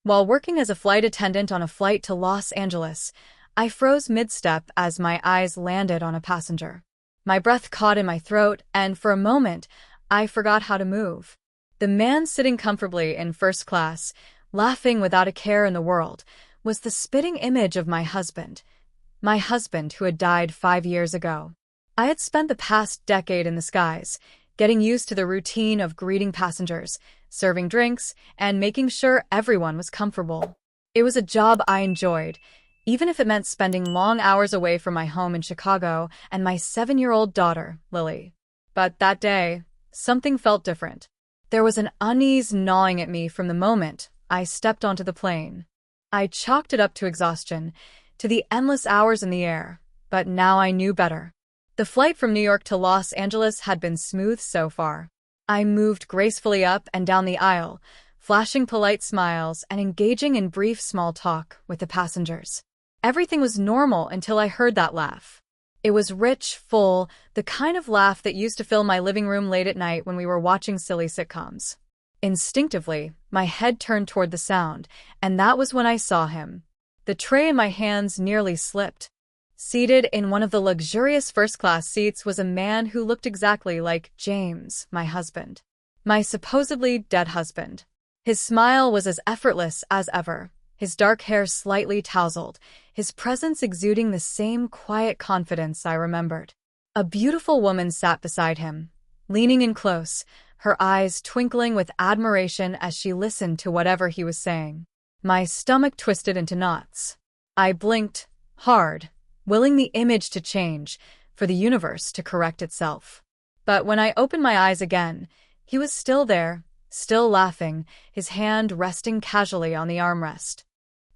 While working as a flight attendant on a flight to Los Angeles, I froze mid-step as my eyes landed on a passenger. My breath caught in my throat, and for a moment, I forgot how to move. The man sitting comfortably in first class, laughing without a care in the world, was the spitting image of my husband who had died 5 years ago. I had spent the past decade in the skies, getting used to the routine of greeting passengers, serving drinks, and making sure everyone was comfortable. It was a job I enjoyed, even if it meant spending long hours away from my home in Chicago and my 7-year-old daughter, Lily. But that day, something felt different. There was an unease gnawing at me from the moment I stepped onto the plane. I chalked it up to exhaustion, to the endless hours in the air, but now I knew better. The flight from New York to Los Angeles had been smooth so far. I moved gracefully up and down the aisle, flashing polite smiles and engaging in brief small talk with the passengers. Everything was normal until I heard that laugh. It was rich, full, the kind of laugh that used to fill my living room late at night when we were watching silly sitcoms. Instinctively, my head turned toward the sound, and that was when I saw him. The tray in my hands nearly slipped. Seated in one of the luxurious first-class seats was a man who looked exactly like James, my husband. My supposedly dead husband. His smile was as effortless as ever, his dark hair slightly tousled, his presence exuding the same quiet confidence I remembered. A beautiful woman sat beside him, leaning in close, her eyes twinkling with admiration as she listened to whatever he was saying. My stomach twisted into knots. I blinked, hard, willing the image to change, for the universe to correct itself. But when I opened my eyes again, he was still there, still laughing, his hand resting casually on the armrest.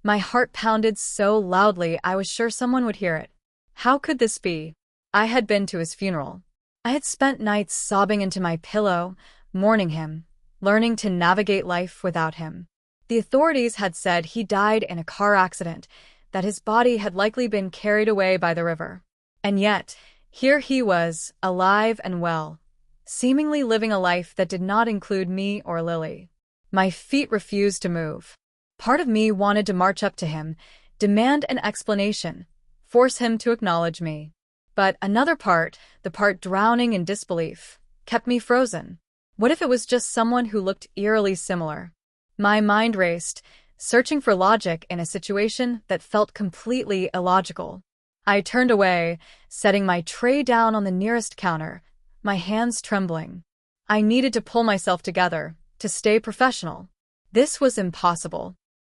My heart pounded so loudly I was sure someone would hear it. How could this be? I had been to his funeral. I had spent nights sobbing into my pillow, mourning him, learning to navigate life without him. The authorities had said he died in a car accident, that his body had likely been carried away by the river. And yet, here he was, alive and well, seemingly living a life that did not include me or Lily. My feet refused to move. Part of me wanted to march up to him, demand an explanation, force him to acknowledge me. But another part, the part drowning in disbelief, kept me frozen. What if it was just someone who looked eerily similar? My mind raced, searching for logic in a situation that felt completely illogical. I turned away, setting my tray down on the nearest counter, my hands trembling. I needed to pull myself together, to stay professional. This was impossible.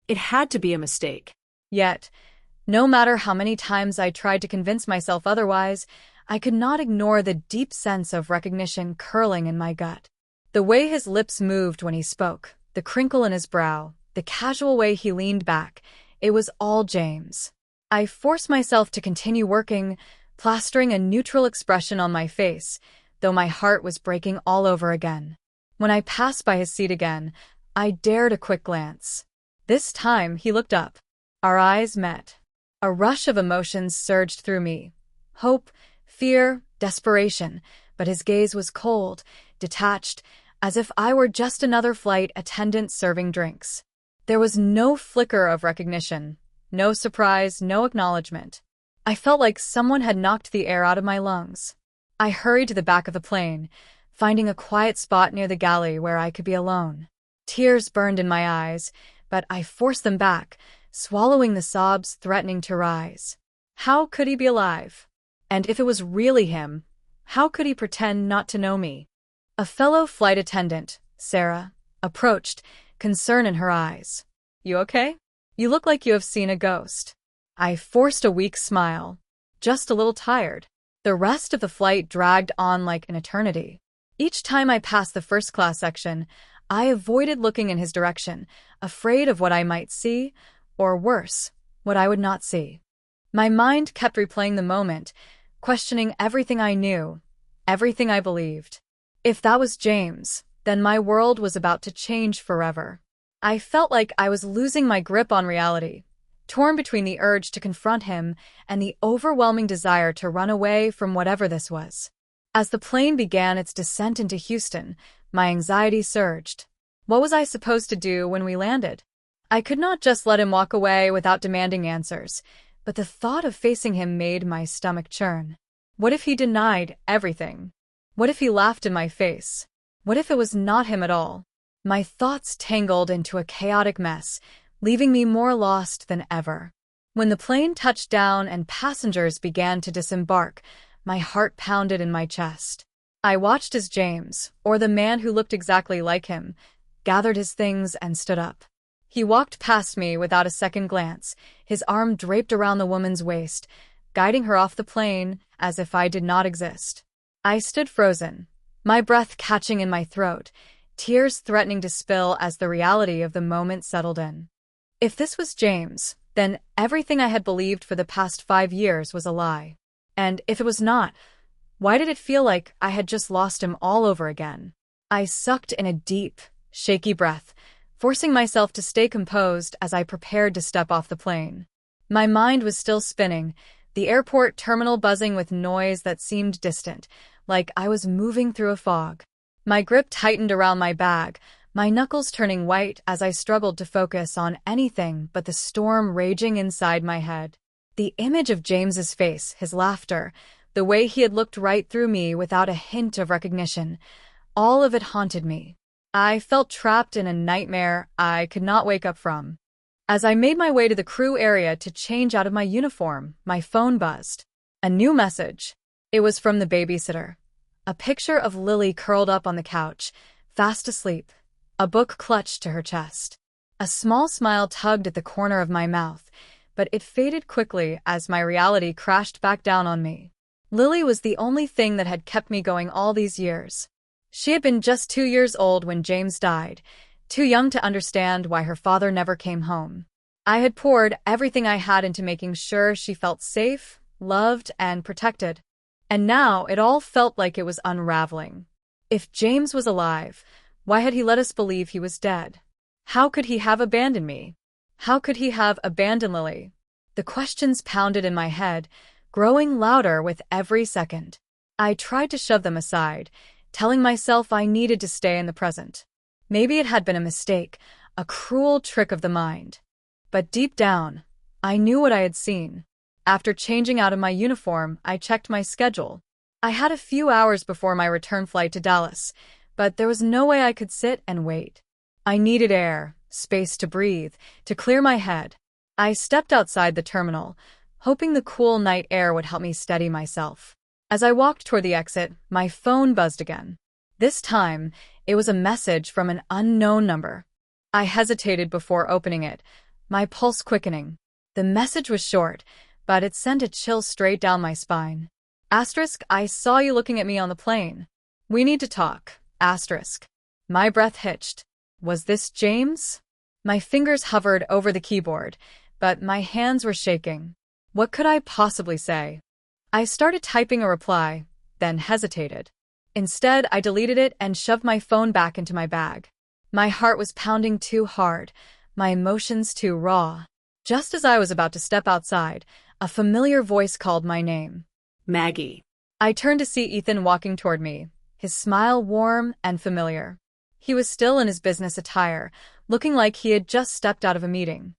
It had to be a mistake. Yet, no matter how many times I tried to convince myself otherwise, I could not ignore the deep sense of recognition curling in my gut. The way his lips moved when he spoke, the crinkle in his brow, the casual way he leaned back, it was all James. I forced myself to continue working, plastering a neutral expression on my face, though my heart was breaking all over again. When I passed by his seat again, I dared a quick glance. This time he looked up. Our eyes met. A rush of emotions surged through me. Hope, fear, desperation, but his gaze was cold, detached, as if I were just another flight attendant serving drinks. There was no flicker of recognition, no surprise, no acknowledgement. I felt like someone had knocked the air out of my lungs. I hurried to the back of the plane, finding a quiet spot near the galley where I could be alone. Tears burned in my eyes, but I forced them back, swallowing the sobs threatening to rise. How could he be alive? And if it was really him, how could he pretend not to know me? A fellow flight attendant, Sarah, approached, concern in her eyes. You okay? You look like you have seen a ghost. I forced a weak smile. Just a little tired. The rest of the flight dragged on like an eternity. Each time I passed the first-class section, I avoided looking in his direction, afraid of what I might see, or worse, what I would not see. My mind kept replaying the moment, questioning everything I knew, everything I believed. If that was James, then my world was about to change forever. I felt like I was losing my grip on reality, torn between the urge to confront him and the overwhelming desire to run away from whatever this was. As the plane began its descent into Houston, my anxiety surged. What was I supposed to do when we landed? I could not just let him walk away without demanding answers, but the thought of facing him made my stomach churn. What if he denied everything? What if he laughed in my face? What if it was not him at all? My thoughts tangled into a chaotic mess, leaving me more lost than ever. When the plane touched down and passengers began to disembark, my heart pounded in my chest. I watched as James, or the man who looked exactly like him, gathered his things and stood up. He walked past me without a second glance, his arm draped around the woman's waist, guiding her off the plane as if I did not exist. I stood frozen, my breath catching in my throat, tears threatening to spill as the reality of the moment settled in. If this was James, then everything I had believed for the past 5 years was a lie. And if it was not, why did it feel like I had just lost him all over again? I sucked in a deep, shaky breath, forcing myself to stay composed as I prepared to step off the plane. My mind was still spinning, the airport terminal buzzing with noise that seemed distant, like I was moving through a fog. My grip tightened around my bag, my knuckles turning white as I struggled to focus on anything but the storm raging inside my head. The image of James's face, his laughter, the way he had looked right through me without a hint of recognition, all of it haunted me. I felt trapped in a nightmare I could not wake up from. As I made my way to the crew area to change out of my uniform, my phone buzzed. A new message. It was from the babysitter. A picture of Lily curled up on the couch, fast asleep, a book clutched to her chest. A small smile tugged at the corner of my mouth, but it faded quickly as my reality crashed back down on me. Lily was the only thing that had kept me going all these years. She had been just 2 years old when James died, too young to understand why her father never came home. I had poured everything I had into making sure she felt safe, loved, and protected. And now it all felt like it was unraveling. If James was alive, why had he let us believe he was dead? How could he have abandoned me? How could he have abandoned Lily? The questions pounded in my head, growing louder with every second. I tried to shove them aside, telling myself I needed to stay in the present. Maybe it had been a mistake, a cruel trick of the mind. But deep down, I knew what I had seen. After changing out of my uniform, I checked my schedule. I had a few hours before my return flight to Dallas, but there was no way I could sit and wait. I needed air, space to breathe, to clear my head. I stepped outside the terminal, hoping the cool night air would help me steady myself. As I walked toward the exit, my phone buzzed again. This time, it was a message from an unknown number. I hesitated before opening it, my pulse quickening. The message was short, but it sent a chill straight down my spine. Asterisk, I saw you looking at me on the plane. We need to talk. Asterisk. My breath hitched. Was this James? My fingers hovered over the keyboard, but my hands were shaking. What could I possibly say? I started typing a reply, then hesitated. Instead, I deleted it and shoved my phone back into my bag. My heart was pounding too hard, my emotions too raw. Just as I was about to step outside, a familiar voice called my name. Maggie. I turned to see Ethan walking toward me, his smile warm and familiar. He was still in his business attire, looking like he had just stepped out of a meeting.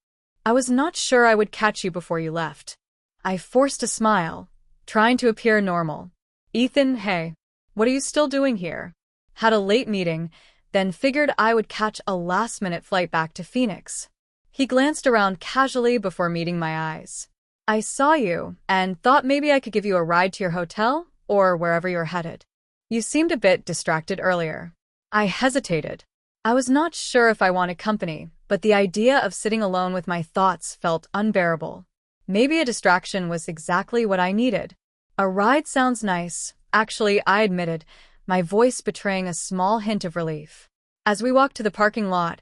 I was not sure I would catch you before you left. I forced a smile, trying to appear normal. Ethan, hey. What are you still doing here? Had a late meeting, then figured I would catch a last-minute flight back to Phoenix. He glanced around casually before meeting my eyes. I saw you, and thought maybe I could give you a ride to your hotel, or wherever you're headed. You seemed a bit distracted earlier. I hesitated. I was not sure if I wanted company, but the idea of sitting alone with my thoughts felt unbearable. Maybe a distraction was exactly what I needed. A ride sounds nice. Actually, I admitted, my voice betraying a small hint of relief. As we walked to the parking lot,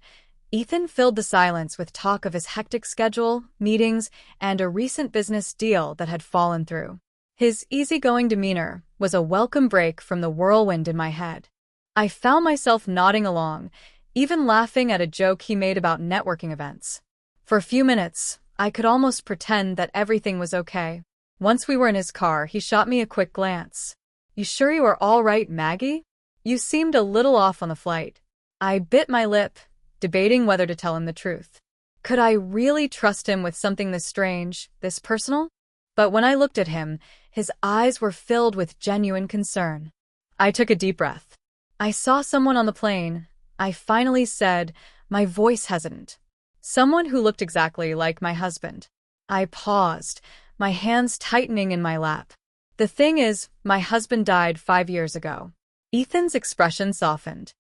Ethan filled the silence with talk of his hectic schedule, meetings, and a recent business deal that had fallen through. His easygoing demeanor was a welcome break from the whirlwind in my head. I found myself nodding along, even laughing at a joke he made about networking events. For a few minutes, I could almost pretend that everything was okay. Once we were in his car, he shot me a quick glance. You sure you are all right, Maggie? You seemed a little off on the flight. I bit my lip, debating whether to tell him the truth. Could I really trust him with something this strange, this personal? But when I looked at him, his eyes were filled with genuine concern. I took a deep breath. "I saw someone on the plane," I finally said, my voice hesitant. "Someone who looked exactly like my husband." I paused, my hands tightening in my lap. "The thing is, my husband died 5 years ago." Ethan's expression softened.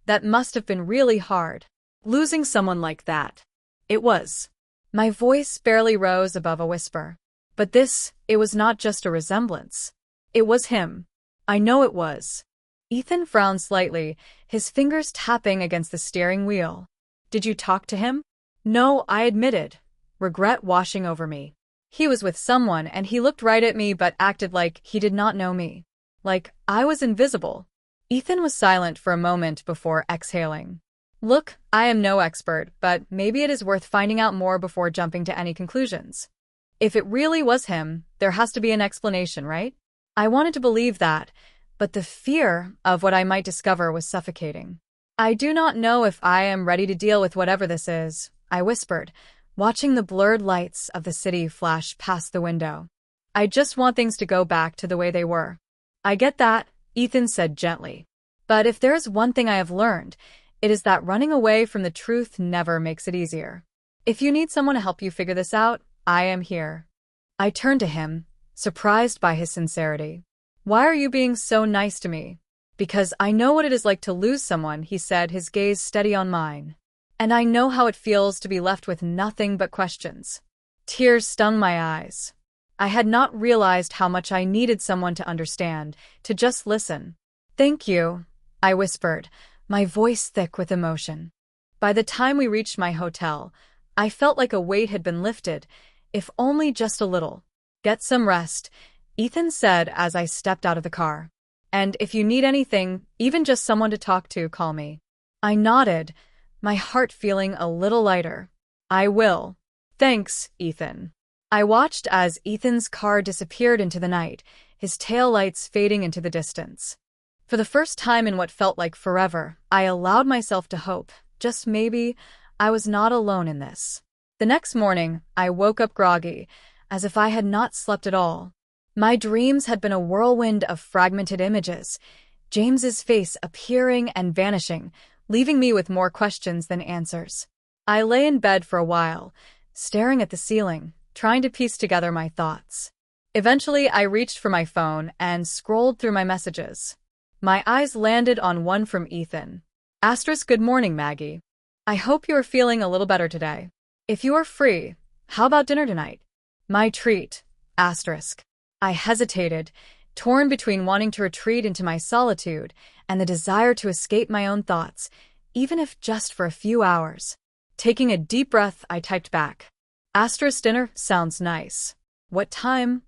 "That must have been really hard." Losing someone like that. It was. My voice barely rose above a whisper. But this, it was not just a resemblance. It was him. I know it was. Ethan frowned slightly, his fingers tapping against the steering wheel. "Did you talk to him?" "No," I admitted, regret washing over me. "He was with someone and he looked right at me but acted like he did not know me. Like I was invisible." Ethan was silent for a moment before exhaling. "Look, I am no expert, but maybe it is worth finding out more before jumping to any conclusions. If it really was him, there has to be an explanation, right?" I wanted to believe that, but the fear of what I might discover was suffocating. "I do not know if I am ready to deal with whatever this is," I whispered, watching the blurred lights of the city flash past the window. "I just want things to go back to the way they were." "I get that," Ethan said gently. "But if there is one thing I have learned, it is that running away from the truth never makes it easier. If you need someone to help you figure this out, I am here." I turned to him, surprised by his sincerity. "Why are you being so nice to me?" "Because I know what it is like to lose someone," he said, his gaze steady on mine. "And I know how it feels to be left with nothing but questions." Tears stung my eyes. I had not realized how much I needed someone to understand, to just listen. "Thank you," I whispered, my voice thick with emotion. By the time we reached my hotel, I felt like a weight had been lifted, if only just a little. "Get some rest," Ethan said as I stepped out of the car. "And if you need anything, even just someone to talk to, call me." I nodded, my heart feeling a little lighter. "I will." "Thanks, Ethan." I watched as Ethan's car disappeared into the night, his taillights fading into the distance. For the first time in what felt like forever, I allowed myself to hope, just maybe, I was not alone in this. The next morning, I woke up groggy, as if I had not slept at all. My dreams had been a whirlwind of fragmented images, James's face appearing and vanishing, leaving me with more questions than answers. I lay in bed for a while, staring at the ceiling, trying to piece together my thoughts. Eventually, I reached for my phone and scrolled through my messages. My eyes landed on one from Ethan. "Good morning, Maggie. I hope you are feeling a little better today. If you are free, how about dinner tonight? My treat. I hesitated, torn between wanting to retreat into my solitude and the desire to escape my own thoughts, even if just for a few hours. Taking a deep breath, I typed back. Dinner sounds nice. What time?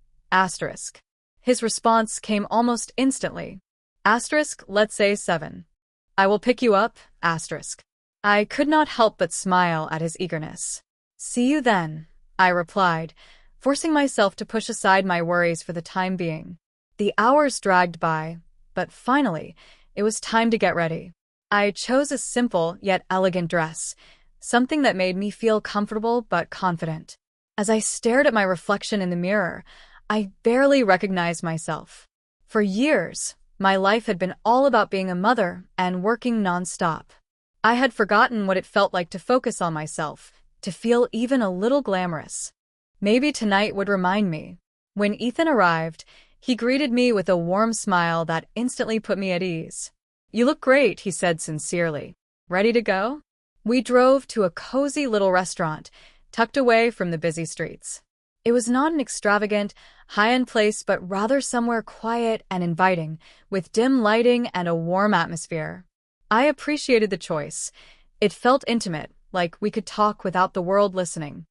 His response came almost instantly. Let's say 7. I will pick you up, I could not help but smile at his eagerness. See you then, I replied, forcing myself to push aside my worries for the time being. The hours dragged by, but finally, it was time to get ready. I chose a simple yet elegant dress, something that made me feel comfortable but confident. As I stared at my reflection in the mirror, I barely recognized myself. For years, my life had been all about being a mother and working nonstop. I had forgotten what it felt like to focus on myself, to feel even a little glamorous. Maybe tonight would remind me. When Ethan arrived, he greeted me with a warm smile that instantly put me at ease. You look great, he said sincerely. Ready to go? We drove to a cozy little restaurant, tucked away from the busy streets. It was not an extravagant, high-end place, but rather somewhere quiet and inviting, with dim lighting and a warm atmosphere. I appreciated the choice. It felt intimate, like we could talk without the world listening.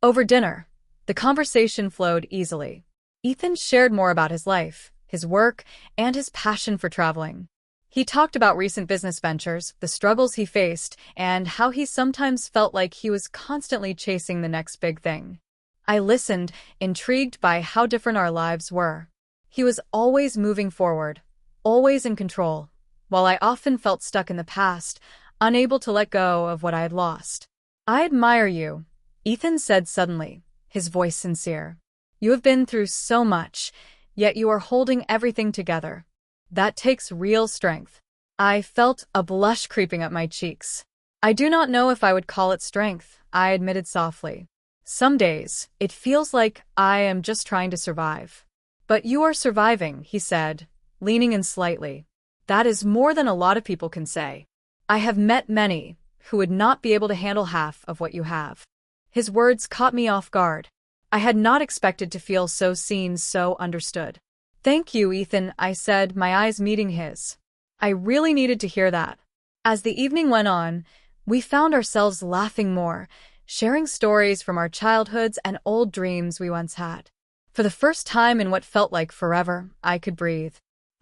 Over dinner, the conversation flowed easily. Ethan shared more about his life, his work, and his passion for traveling. He talked about recent business ventures, the struggles he faced, and how he sometimes felt like he was constantly chasing the next big thing. I listened, intrigued by how different our lives were. He was always moving forward, always in control, while I often felt stuck in the past, unable to let go of what I had lost. I admire you, Ethan said suddenly, his voice sincere. You have been through so much, yet you are holding everything together. That takes real strength. I felt a blush creeping up my cheeks. I do not know if I would call it strength, I admitted softly. Some days, it feels like I am just trying to survive. But you are surviving, he said, leaning in slightly. That is more than a lot of people can say. I have met many who would not be able to handle half of what you have. His words caught me off guard. I had not expected to feel so seen, so understood. Thank you, Ethan, I said, my eyes meeting his. I really needed to hear that. As the evening went on, we found ourselves laughing more, sharing stories from our childhoods and old dreams we once had. For the first time in what felt like forever, I could breathe.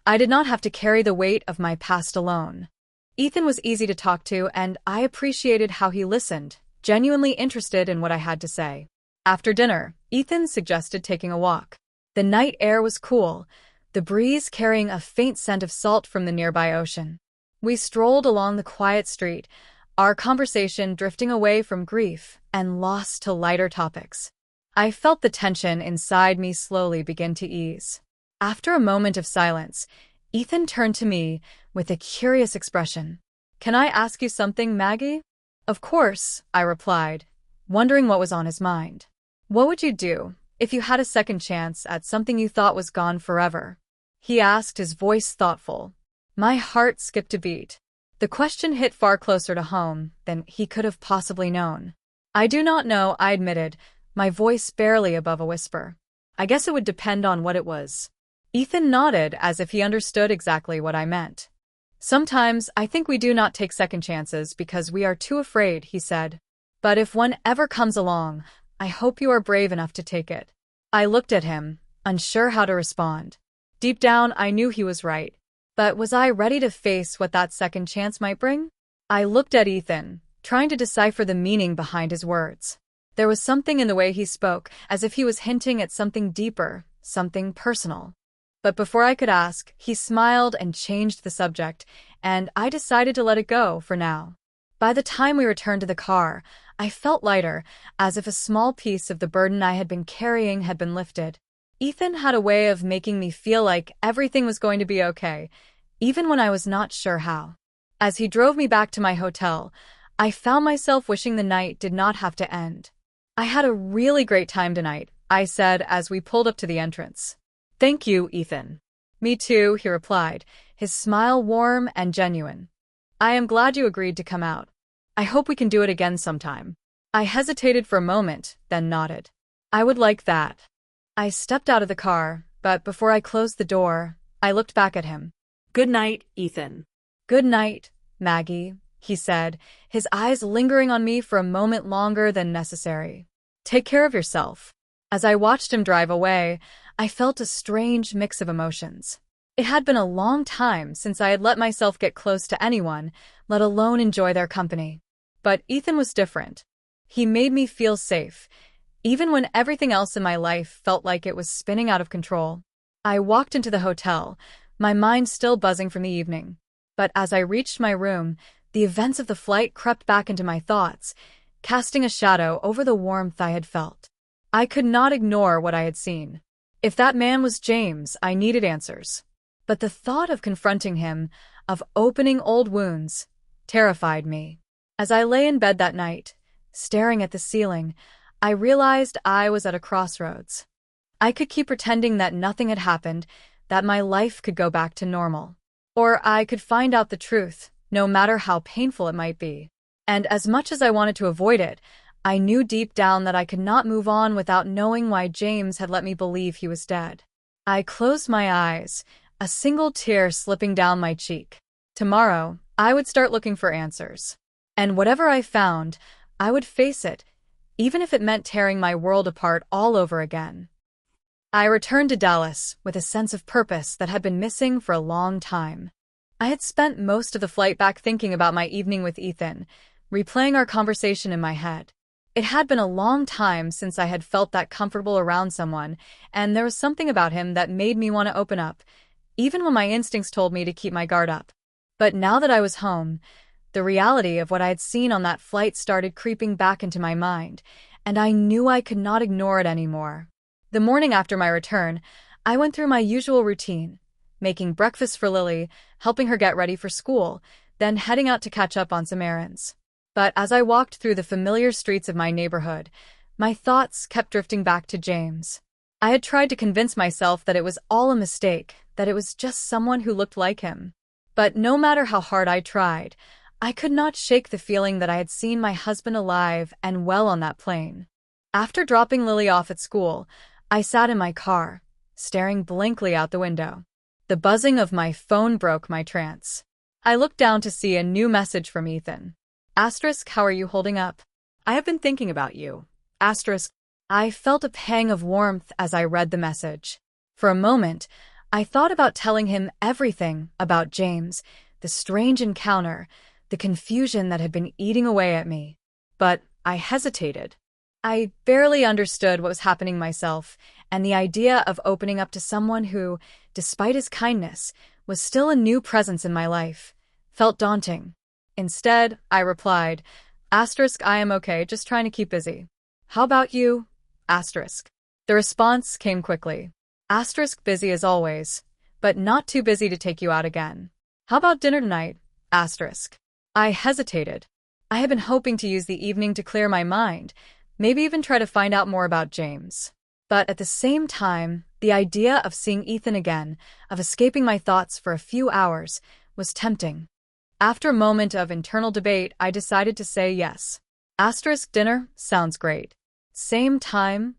I did not have to carry the weight of my past alone. Ethan was easy to talk to, and I appreciated how he listened, genuinely interested in what I had to say. After dinner, Ethan suggested taking a walk. The night air was cool, the breeze carrying a faint scent of salt from the nearby ocean. We strolled along the quiet street, our conversation drifting away from grief and lost to lighter topics. I felt the tension inside me slowly begin to ease. After a moment of silence, Ethan turned to me with a curious expression. Can I ask you something, Maggie? Of course, I replied, wondering what was on his mind. What would you do if you had a second chance at something you thought was gone forever? He asked, his voice thoughtful. My heart skipped a beat. The question hit far closer to home than he could have possibly known. I do not know, I admitted, my voice barely above a whisper. I guess it would depend on what it was. Ethan nodded as if he understood exactly what I meant. Sometimes I think we do not take second chances because we are too afraid, he said. But if one ever comes along, I hope you are brave enough to take it. I looked at him, unsure how to respond. Deep down, I knew he was right. But was I ready to face what that second chance might bring? I looked at Ethan, trying to decipher the meaning behind his words. There was something in the way he spoke, as if he was hinting at something deeper, something personal. But before I could ask, he smiled and changed the subject, and I decided to let it go for now. By the time we returned to the car, I felt lighter, as if a small piece of the burden I had been carrying had been lifted. Ethan had a way of making me feel like everything was going to be okay, even when I was not sure how. As he drove me back to my hotel, I found myself wishing the night did not have to end. I had a really great time tonight, I said as we pulled up to the entrance. Thank you, Ethan. Me too, he replied, his smile warm and genuine. I am glad you agreed to come out. I hope we can do it again sometime. I hesitated for a moment, then nodded. I would like that. I stepped out of the car, but before I closed the door, I looked back at him. Good night, Ethan. Good night, Maggie, he said, his eyes lingering on me for a moment longer than necessary. Take care of yourself. As I watched him drive away, I felt a strange mix of emotions. It had been a long time since I had let myself get close to anyone, let alone enjoy their company. But Ethan was different. He made me feel safe, even when everything else in my life felt like it was spinning out of control. I walked into the hotel, my mind still buzzing from the evening. But as I reached my room, the events of the flight crept back into my thoughts, casting a shadow over the warmth I had felt. I could not ignore what I had seen. If that man was James, I needed answers. But the thought of confronting him, of opening old wounds, terrified me. As I lay in bed that night, staring at the ceiling, I realized I was at a crossroads. I could keep pretending that nothing had happened, that my life could go back to normal. Or I could find out the truth, no matter how painful it might be. And as much as I wanted to avoid it, I knew deep down that I could not move on without knowing why James had let me believe he was dead. I closed my eyes, a single tear slipping down my cheek. Tomorrow, I would start looking for answers. And whatever I found, I would face it, even if it meant tearing my world apart all over again. I returned to Dallas with a sense of purpose that had been missing for a long time. I had spent most of the flight back thinking about my evening with Ethan, replaying our conversation in my head. It had been a long time since I had felt that comfortable around someone, and there was something about him that made me want to open up, even when my instincts told me to keep my guard up. But now that I was home, the reality of what I had seen on that flight started creeping back into my mind, and I knew I could not ignore it anymore. The morning after my return, I went through my usual routine, making breakfast for Lily, helping her get ready for school, then heading out to catch up on some errands. But as I walked through the familiar streets of my neighborhood, my thoughts kept drifting back to James. I had tried to convince myself that it was all a mistake, that it was just someone who looked like him. But no matter how hard I tried, I could not shake the feeling that I had seen my husband alive and well on that plane. After dropping Lily off at school, I sat in my car, staring blankly out the window. The buzzing of my phone broke my trance. I looked down to see a new message from Ethan. Asterisk, how are you holding up? I have been thinking about you. Asterisk. I felt a pang of warmth as I read the message. For a moment, I thought about telling him everything about James, the strange encounter, the confusion that had been eating away at me. But I hesitated. I barely understood what was happening myself, and the idea of opening up to someone who, despite his kindness, was still a new presence in my life, felt daunting. Instead, I replied, Asterisk, I am okay, just trying to keep busy. How about you? Asterisk. The response came quickly. Asterisk, busy as always, but not too busy to take you out again. How about dinner tonight? Asterisk. I hesitated. I had been hoping to use the evening to clear my mind, maybe even try to find out more about James. But at the same time, the idea of seeing Ethan again, of escaping my thoughts for a few hours, was tempting. After a moment of internal debate, I decided to say yes. Asterisk, dinner sounds great. Same time?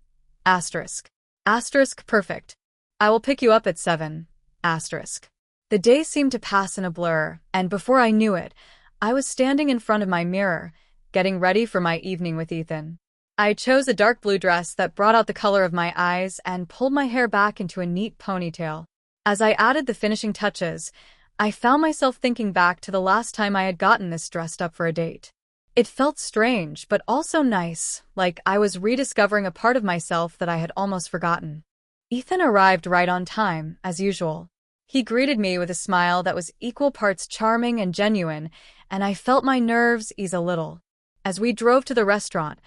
Asterisk. Asterisk, perfect. I will pick you up at 7. Asterisk. The day seemed to pass in a blur, and before I knew it, I was standing in front of my mirror, getting ready for my evening with Ethan. I chose a dark blue dress that brought out the color of my eyes and pulled my hair back into a neat ponytail. As I added the finishing touches, I found myself thinking back to the last time I had gotten this dressed up for a date. It felt strange, but also nice, like I was rediscovering a part of myself that I had almost forgotten. Ethan arrived right on time, as usual. He greeted me with a smile that was equal parts charming and genuine, and I felt my nerves ease a little. As we drove to the restaurant,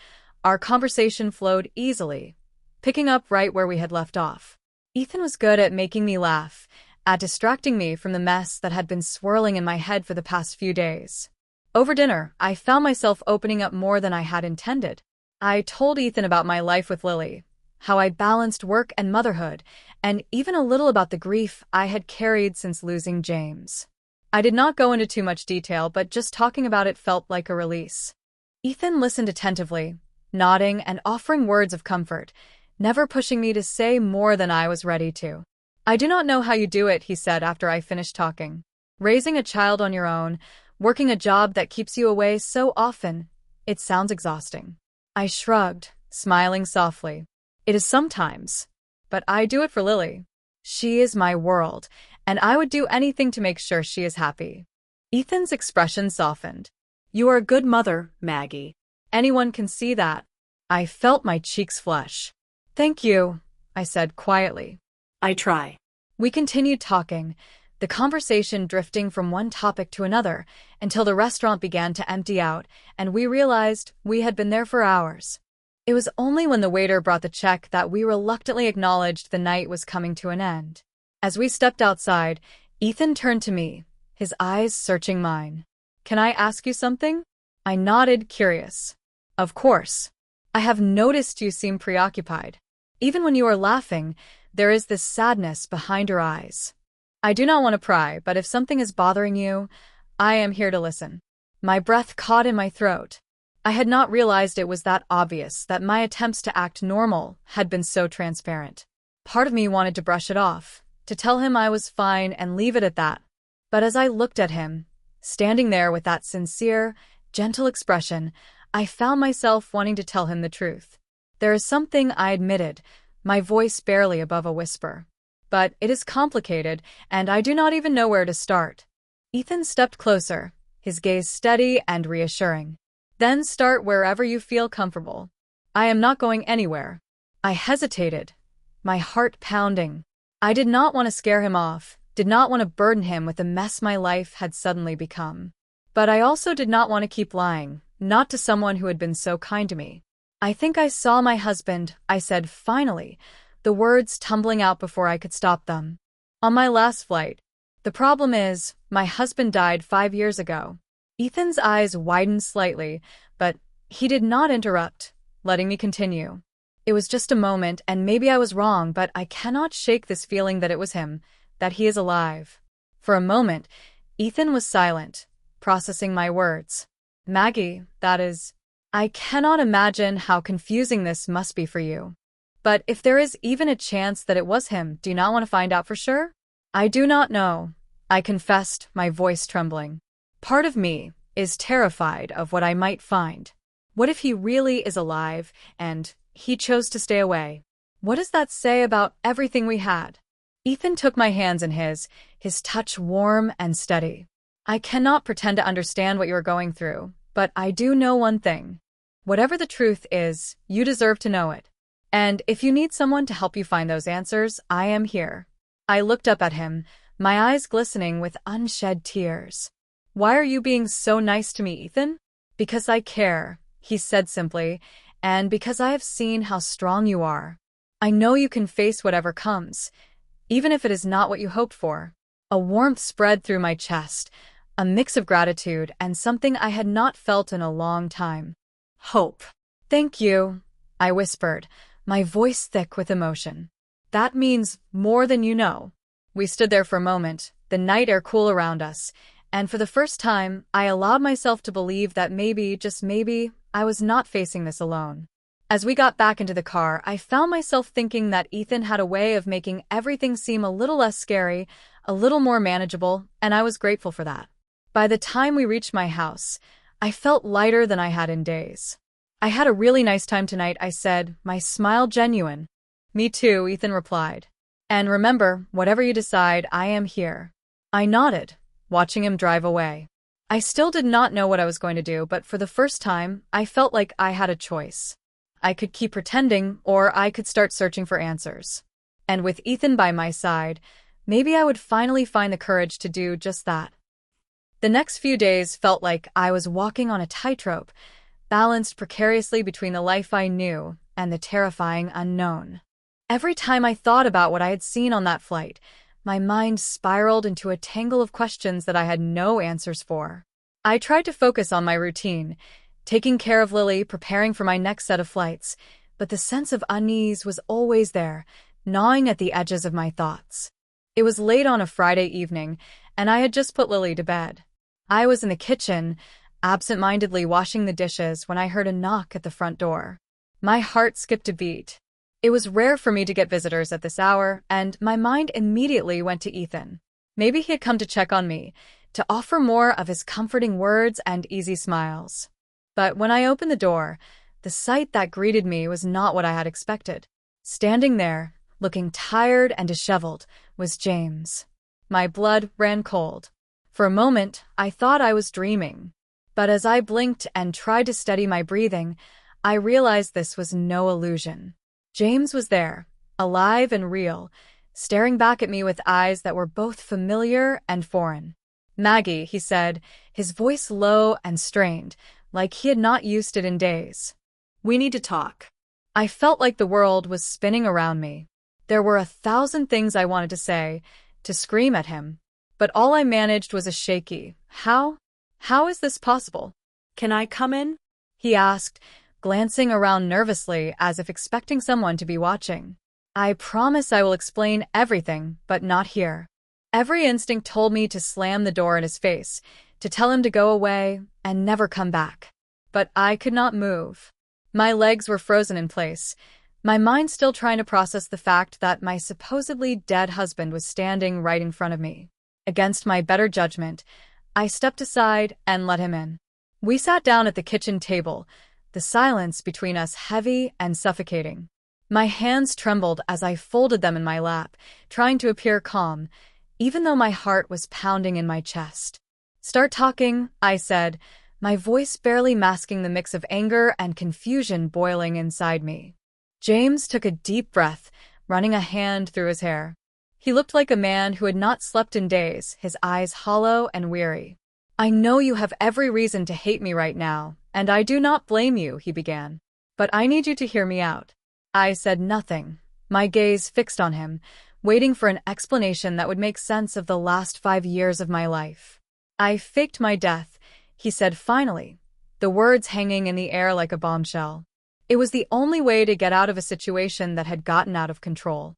our conversation flowed easily, picking up right where we had left off. Ethan was good at making me laugh, at distracting me from the mess that had been swirling in my head for the past few days. Over dinner, I found myself opening up more than I had intended. I told Ethan about my life with Lily, how I balanced work and motherhood, and even a little about the grief I had carried since losing James. I did not go into too much detail, but just talking about it felt like a release. Ethan listened attentively, nodding and offering words of comfort, never pushing me to say more than I was ready to. I do not know how you do it, he said after I finished talking. Raising a child on your own, working a job that keeps you away so often, it sounds exhausting. I shrugged, smiling softly. It is sometimes, but I do it for Lily. She is my world, and I would do anything to make sure she is happy. Ethan's expression softened. You are a good mother, Maggie. Anyone can see that. I felt my cheeks flush. Thank you, I said quietly. I try. We continued talking, the conversation drifting from one topic to another until the restaurant began to empty out and we realized we had been there for hours. It was only when the waiter brought the check that we reluctantly acknowledged the night was coming to an end. As we stepped outside, Ethan turned to me, his eyes searching mine. Can I ask you something? I nodded, curious. Of course. I have noticed you seem preoccupied. Even when you are laughing, there is this sadness behind your eyes. I do not want to pry, but if something is bothering you, I am here to listen. My breath caught in my throat. I had not realized it was that obvious that my attempts to act normal had been so transparent. Part of me wanted to brush it off, to tell him I was fine and leave it at that. But as I looked at him, standing there with that sincere, gentle expression, I found myself wanting to tell him the truth. There is something, I admitted, my voice barely above a whisper. But it is complicated, and I do not even know where to start. Ethan stepped closer, his gaze steady and reassuring. Then start wherever you feel comfortable. I am not going anywhere. I hesitated, my heart pounding. I did not want to scare him off, did not want to burden him with the mess my life had suddenly become. But I also did not want to keep lying, not to someone who had been so kind to me. I think I saw my husband, I said finally, the words tumbling out before I could stop them. On my last flight. The problem is, my husband died 5 years ago. Ethan's eyes widened slightly, but he did not interrupt, letting me continue. It was just a moment, and maybe I was wrong, but I cannot shake this feeling that it was him, that he is alive. For a moment, Ethan was silent, processing my words. Maggie, that is... I cannot imagine how confusing this must be for you. But if there is even a chance that it was him, do you not want to find out for sure? I do not know, I confessed, my voice trembling. Part of me is terrified of what I might find. What if he really is alive, and he chose to stay away? What does that say about everything we had? Ethan took my hands in his touch warm and steady. I cannot pretend to understand what you are going through, but I do know one thing. Whatever the truth is, you deserve to know it. And if you need someone to help you find those answers, I am here. I looked up at him, my eyes glistening with unshed tears. Why are you being so nice to me, Ethan? Because I care, he said simply, and because I have seen how strong you are. I know you can face whatever comes, even if it is not what you hoped for. A warmth spread through my chest, a mix of gratitude and something I had not felt in a long time. Hope. Thank you, I whispered, my voice thick with emotion. That means more than you know. We stood there for a moment, the night air cool around us, and for the first time, I allowed myself to believe that maybe, just maybe, I was not facing this alone. As we got back into the car, I found myself thinking that Ethan had a way of making everything seem a little less scary, a little more manageable, and I was grateful for that. By the time we reached my house, I felt lighter than I had in days. I had a really nice time tonight, I said, my smile genuine. Me too, Ethan replied. And remember, whatever you decide, I am here. I nodded, watching him drive away. I still did not know what I was going to do, but for the first time, I felt like I had a choice. I could keep pretending, or I could start searching for answers. And with Ethan by my side, maybe I would finally find the courage to do just that. The next few days felt like I was walking on a tightrope, balanced precariously between the life I knew and the terrifying unknown. Every time I thought about what I had seen on that flight, my mind spiraled into a tangle of questions that I had no answers for. I tried to focus on my routine, taking care of Lily, preparing for my next set of flights, but the sense of unease was always there, gnawing at the edges of my thoughts. It was late on a Friday evening, and I had just put Lily to bed. I was in the kitchen, absent-mindedly washing the dishes when I heard a knock at the front door. My heart skipped a beat. It was rare for me to get visitors at this hour, and my mind immediately went to Ethan. Maybe he had come to check on me, to offer more of his comforting words and easy smiles. But when I opened the door, the sight that greeted me was not what I had expected. Standing there, looking tired and disheveled, was James. My blood ran cold. For a moment, I thought I was dreaming. But as I blinked and tried to steady my breathing, I realized this was no illusion. James was there, alive and real, staring back at me with eyes that were both familiar and foreign. Maggie, he said, his voice low and strained, like he had not used it in days. We need to talk. I felt like the world was spinning around me. There were 1,000 things I wanted to say, to scream at him, but all I managed was a shaky, How is this possible? Can I come in? He asked, glancing around nervously as if expecting someone to be watching. I promise I will explain everything, but not here. Every instinct told me to slam the door in his face, to tell him to go away and never come back. But I could not move. My legs were frozen in place, my mind still trying to process the fact that my supposedly dead husband was standing right in front of me. Against my better judgment, I stepped aside and let him in. We sat down at the kitchen table, the silence between us heavy and suffocating. My hands trembled as I folded them in my lap, trying to appear calm, even though my heart was pounding in my chest. Start talking, I said, my voice barely masking the mix of anger and confusion boiling inside me. James took a deep breath, running a hand through his hair. He looked like a man who had not slept in days, his eyes hollow and weary. I know you have every reason to hate me right now, and I do not blame you, he began. But I need you to hear me out. I said nothing, my gaze fixed on him, waiting for an explanation that would make sense of the last 5 years of my life. I faked my death, he said finally, the words hanging in the air like a bombshell. It was the only way to get out of a situation that had gotten out of control.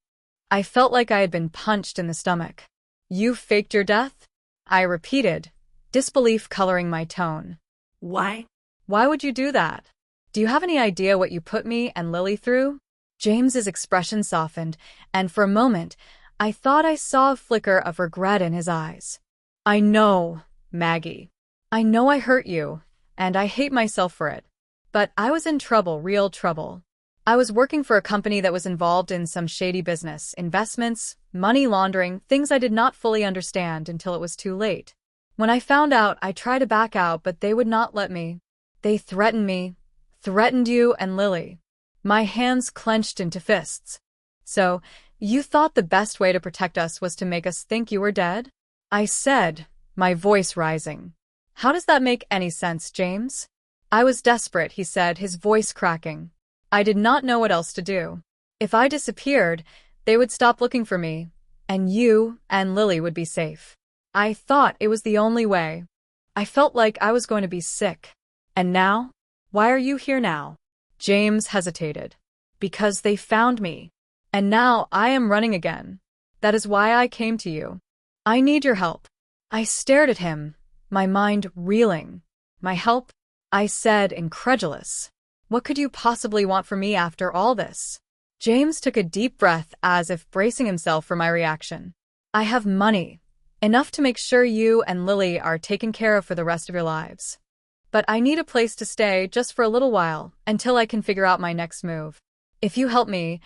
I felt like I had been punched in the stomach. You faked your death? I repeated, disbelief coloring my tone. Why? Why would you do that? Do you have any idea what you put me and Lily through? James's expression softened, and for a moment, I thought I saw a flicker of regret in his eyes. I know, Maggie. I know I hurt you, and I hate myself for it. But I was in trouble, real trouble. I was working for a company that was involved in some shady business, investments, money laundering, things I did not fully understand until it was too late. When I found out, I tried to back out, but they would not let me. They threatened me, threatened you and Lily. My hands clenched into fists. So, you thought the best way to protect us was to make us think you were dead? I said, my voice rising. How does that make any sense, James? I was desperate, he said, his voice cracking. I did not know what else to do. If I disappeared, they would stop looking for me, and you and Lily would be safe. I thought it was the only way. I felt like I was going to be sick. And now? Why are you here now? James hesitated. Because they found me. And now I am running again. That is why I came to you. I need your help. I stared at him, my mind reeling. My help? I said, incredulous. What could you possibly want from me after all this? James took a deep breath as if bracing himself for my reaction. I have money. Enough to make sure you and Lily are taken care of for the rest of your lives. But I need a place to stay just for a little while, until I can figure out my next move. If you help me,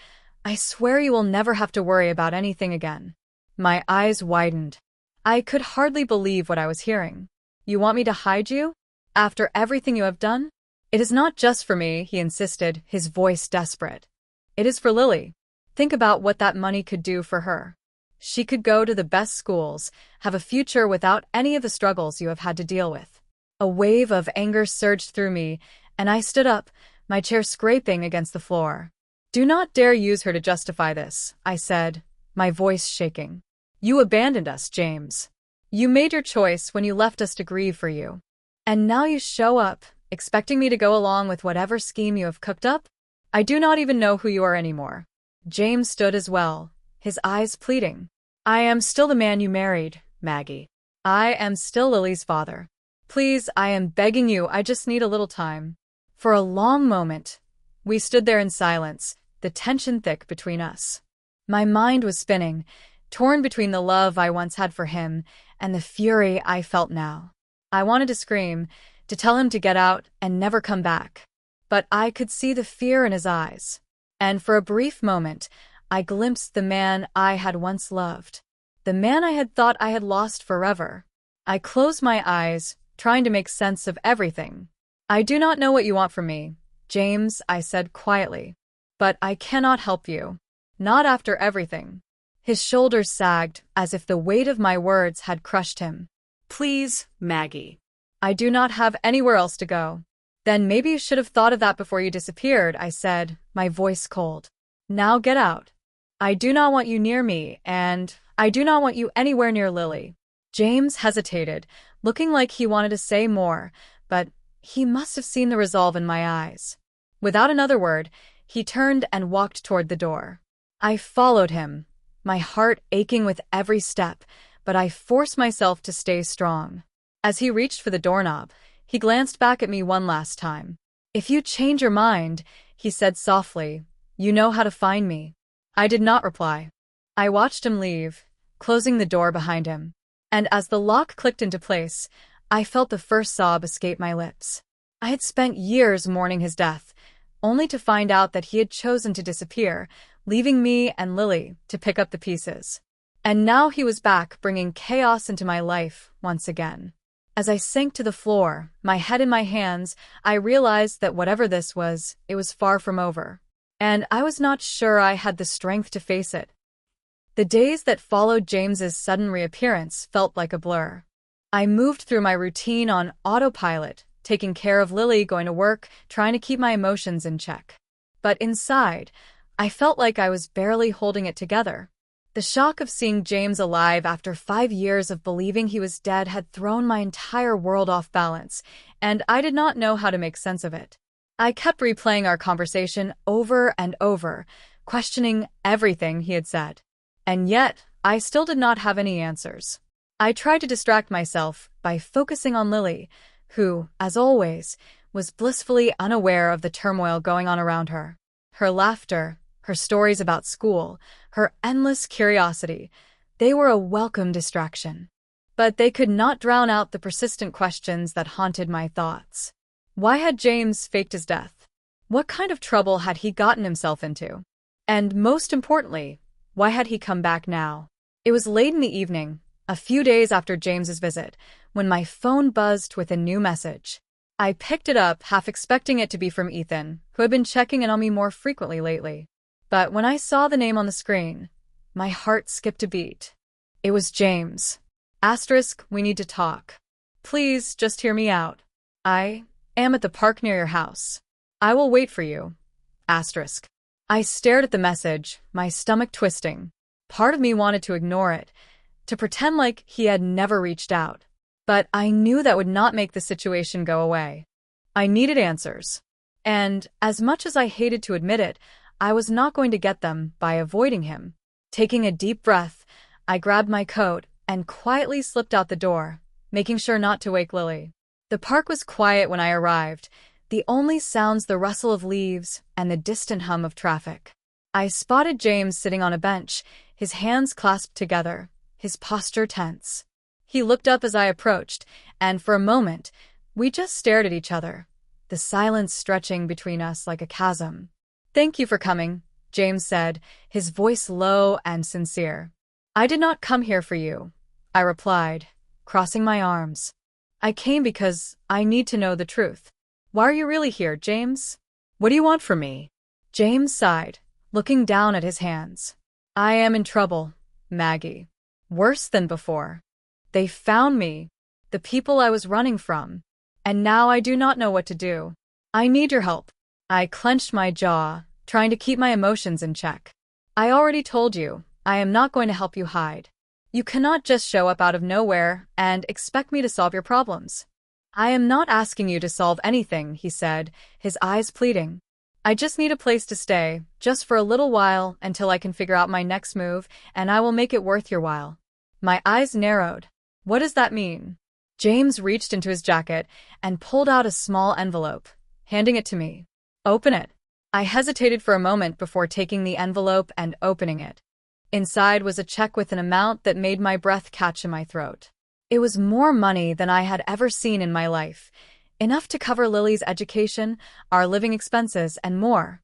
I swear you will never have to worry about anything again. My eyes widened. I could hardly believe what I was hearing. You want me to hide you? After everything you have done? It is not just for me, he insisted, his voice desperate. It is for Lily. Think about what that money could do for her. She could go to the best schools, have a future without any of the struggles you have had to deal with. A wave of anger surged through me, and I stood up, my chair scraping against the floor. Do not dare use her to justify this, I said, my voice shaking. You abandoned us, James. You made your choice when you left us to grieve for you. And now you show up, expecting me to go along with whatever scheme you have cooked up? I do not even know who you are anymore. James stood as well, his eyes pleading. I am still the man you married, Maggie. I am still Lily's father. Please, I am begging you, I just need a little time. For a long moment, we stood there in silence, the tension thick between us. My mind was spinning, torn between the love I once had for him and the fury I felt now. I wanted to scream, to tell him to get out and never come back. But I could see the fear in his eyes. And for a brief moment, I glimpsed the man I had once loved. The man I had thought I had lost forever. I closed my eyes, trying to make sense of everything. I do not know what you want from me, James, I said quietly. But I cannot help you. Not after everything. His shoulders sagged, as if the weight of my words had crushed him. Please, Maggie. I do not have anywhere else to go. Then maybe you should have thought of that before you disappeared, I said, my voice cold. Now get out. I do not want you near me, and I do not want you anywhere near Lily. James hesitated, looking like he wanted to say more, but he must have seen the resolve in my eyes. Without another word, he turned and walked toward the door. I followed him, my heart aching with every step, but I forced myself to stay strong. As he reached for the doorknob, he glanced back at me one last time. If you change your mind, he said softly, you know how to find me. I did not reply. I watched him leave, closing the door behind him. And as the lock clicked into place, I felt the first sob escape my lips. I had spent years mourning his death, only to find out that he had chosen to disappear, leaving me and Lily to pick up the pieces. And now he was back, bringing chaos into my life once again. As I sank to the floor, my head in my hands, I realized that whatever this was, it was far from over. And I was not sure I had the strength to face it. The days that followed James's sudden reappearance felt like a blur. I moved through my routine on autopilot, taking care of Lily, going to work, trying to keep my emotions in check. But inside, I felt like I was barely holding it together. The shock of seeing James alive after 5 years of believing he was dead had thrown my entire world off balance, and I did not know how to make sense of it. I kept replaying our conversation over and over, questioning everything he had said. And yet, I still did not have any answers. I tried to distract myself by focusing on Lily, who, as always, was blissfully unaware of the turmoil going on around her. Her laughter, her stories about school, her endless curiosity, they were a welcome distraction. But they could not drown out the persistent questions that haunted my thoughts. Why had James faked his death? What kind of trouble had he gotten himself into? And most importantly, why had he come back now? It was late in the evening, a few days after James's visit, when my phone buzzed with a new message. I picked it up, half expecting it to be from Ethan, who had been checking in on me more frequently lately. But when I saw the name on the screen, my heart skipped a beat. It was James. We need to talk. Please, just hear me out. I am at the park near your house. I will wait for you. I stared at the message, my stomach twisting. Part of me wanted to ignore it, to pretend like he had never reached out. But I knew that would not make the situation go away. I needed answers. And, as much as I hated to admit it, I was not going to get them by avoiding him. Taking a deep breath, I grabbed my coat and quietly slipped out the door, making sure not to wake Lily. The park was quiet when I arrived, the only sounds the rustle of leaves and the distant hum of traffic. I spotted James sitting on a bench, his hands clasped together, his posture tense. He looked up as I approached, and for a moment, we just stared at each other, the silence stretching between us like a chasm. "Thank you for coming," James said, his voice low and sincere. "I did not come here for you," I replied, crossing my arms. "I came because I need to know the truth." "Why are you really here, James? What do you want from me?" James sighed, looking down at his hands. "I am in trouble, Maggie. Worse than before. They found me, the people I was running from, and now I do not know what to do. I need your help." I clenched my jaw, trying to keep my emotions in check. "I already told you, I am not going to help you hide. You cannot just show up out of nowhere and expect me to solve your problems." "I am not asking you to solve anything," he said, his eyes pleading. "I just need a place to stay, just for a little while until I can figure out my next move, and I will make it worth your while." My eyes narrowed. "What does that mean?" James reached into his jacket and pulled out a small envelope, handing it to me. "Open it." I hesitated for a moment before taking the envelope and opening it. Inside was a check with an amount that made my breath catch in my throat. It was more money than I had ever seen in my life, enough to cover Lily's education, our living expenses, and more.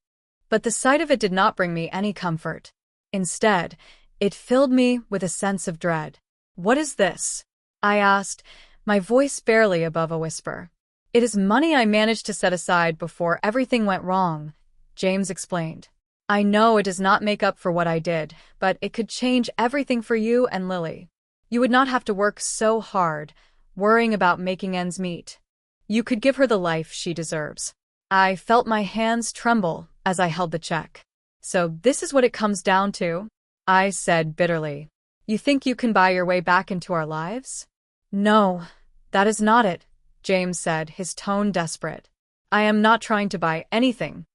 But the sight of it did not bring me any comfort. Instead, it filled me with a sense of dread. "What is this?" I asked, my voice barely above a whisper. "It is money I managed to set aside before everything went wrong," James explained. "I know it does not make up for what I did, but it could change everything for you and Lily. You would not have to work so hard, worrying about making ends meet. You could give her the life she deserves." I felt my hands tremble as I held the check. "So this is what it comes down to?" I said bitterly. "You think you can buy your way back into our lives?" "No, that is not it," James said, his tone desperate. "I am not trying to buy anything.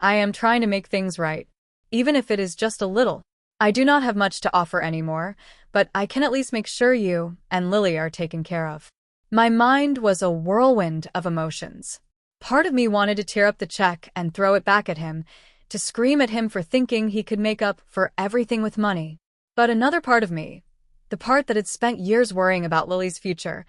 I am trying to make things right, even if it is just a little. I do not have much to offer anymore, but I can at least make sure you and Lily are taken care of." My mind was a whirlwind of emotions. Part of me wanted to tear up the check and throw it back at him, to scream at him for thinking he could make up for everything with money. But another part of me, the part that had spent years worrying about Lily's future,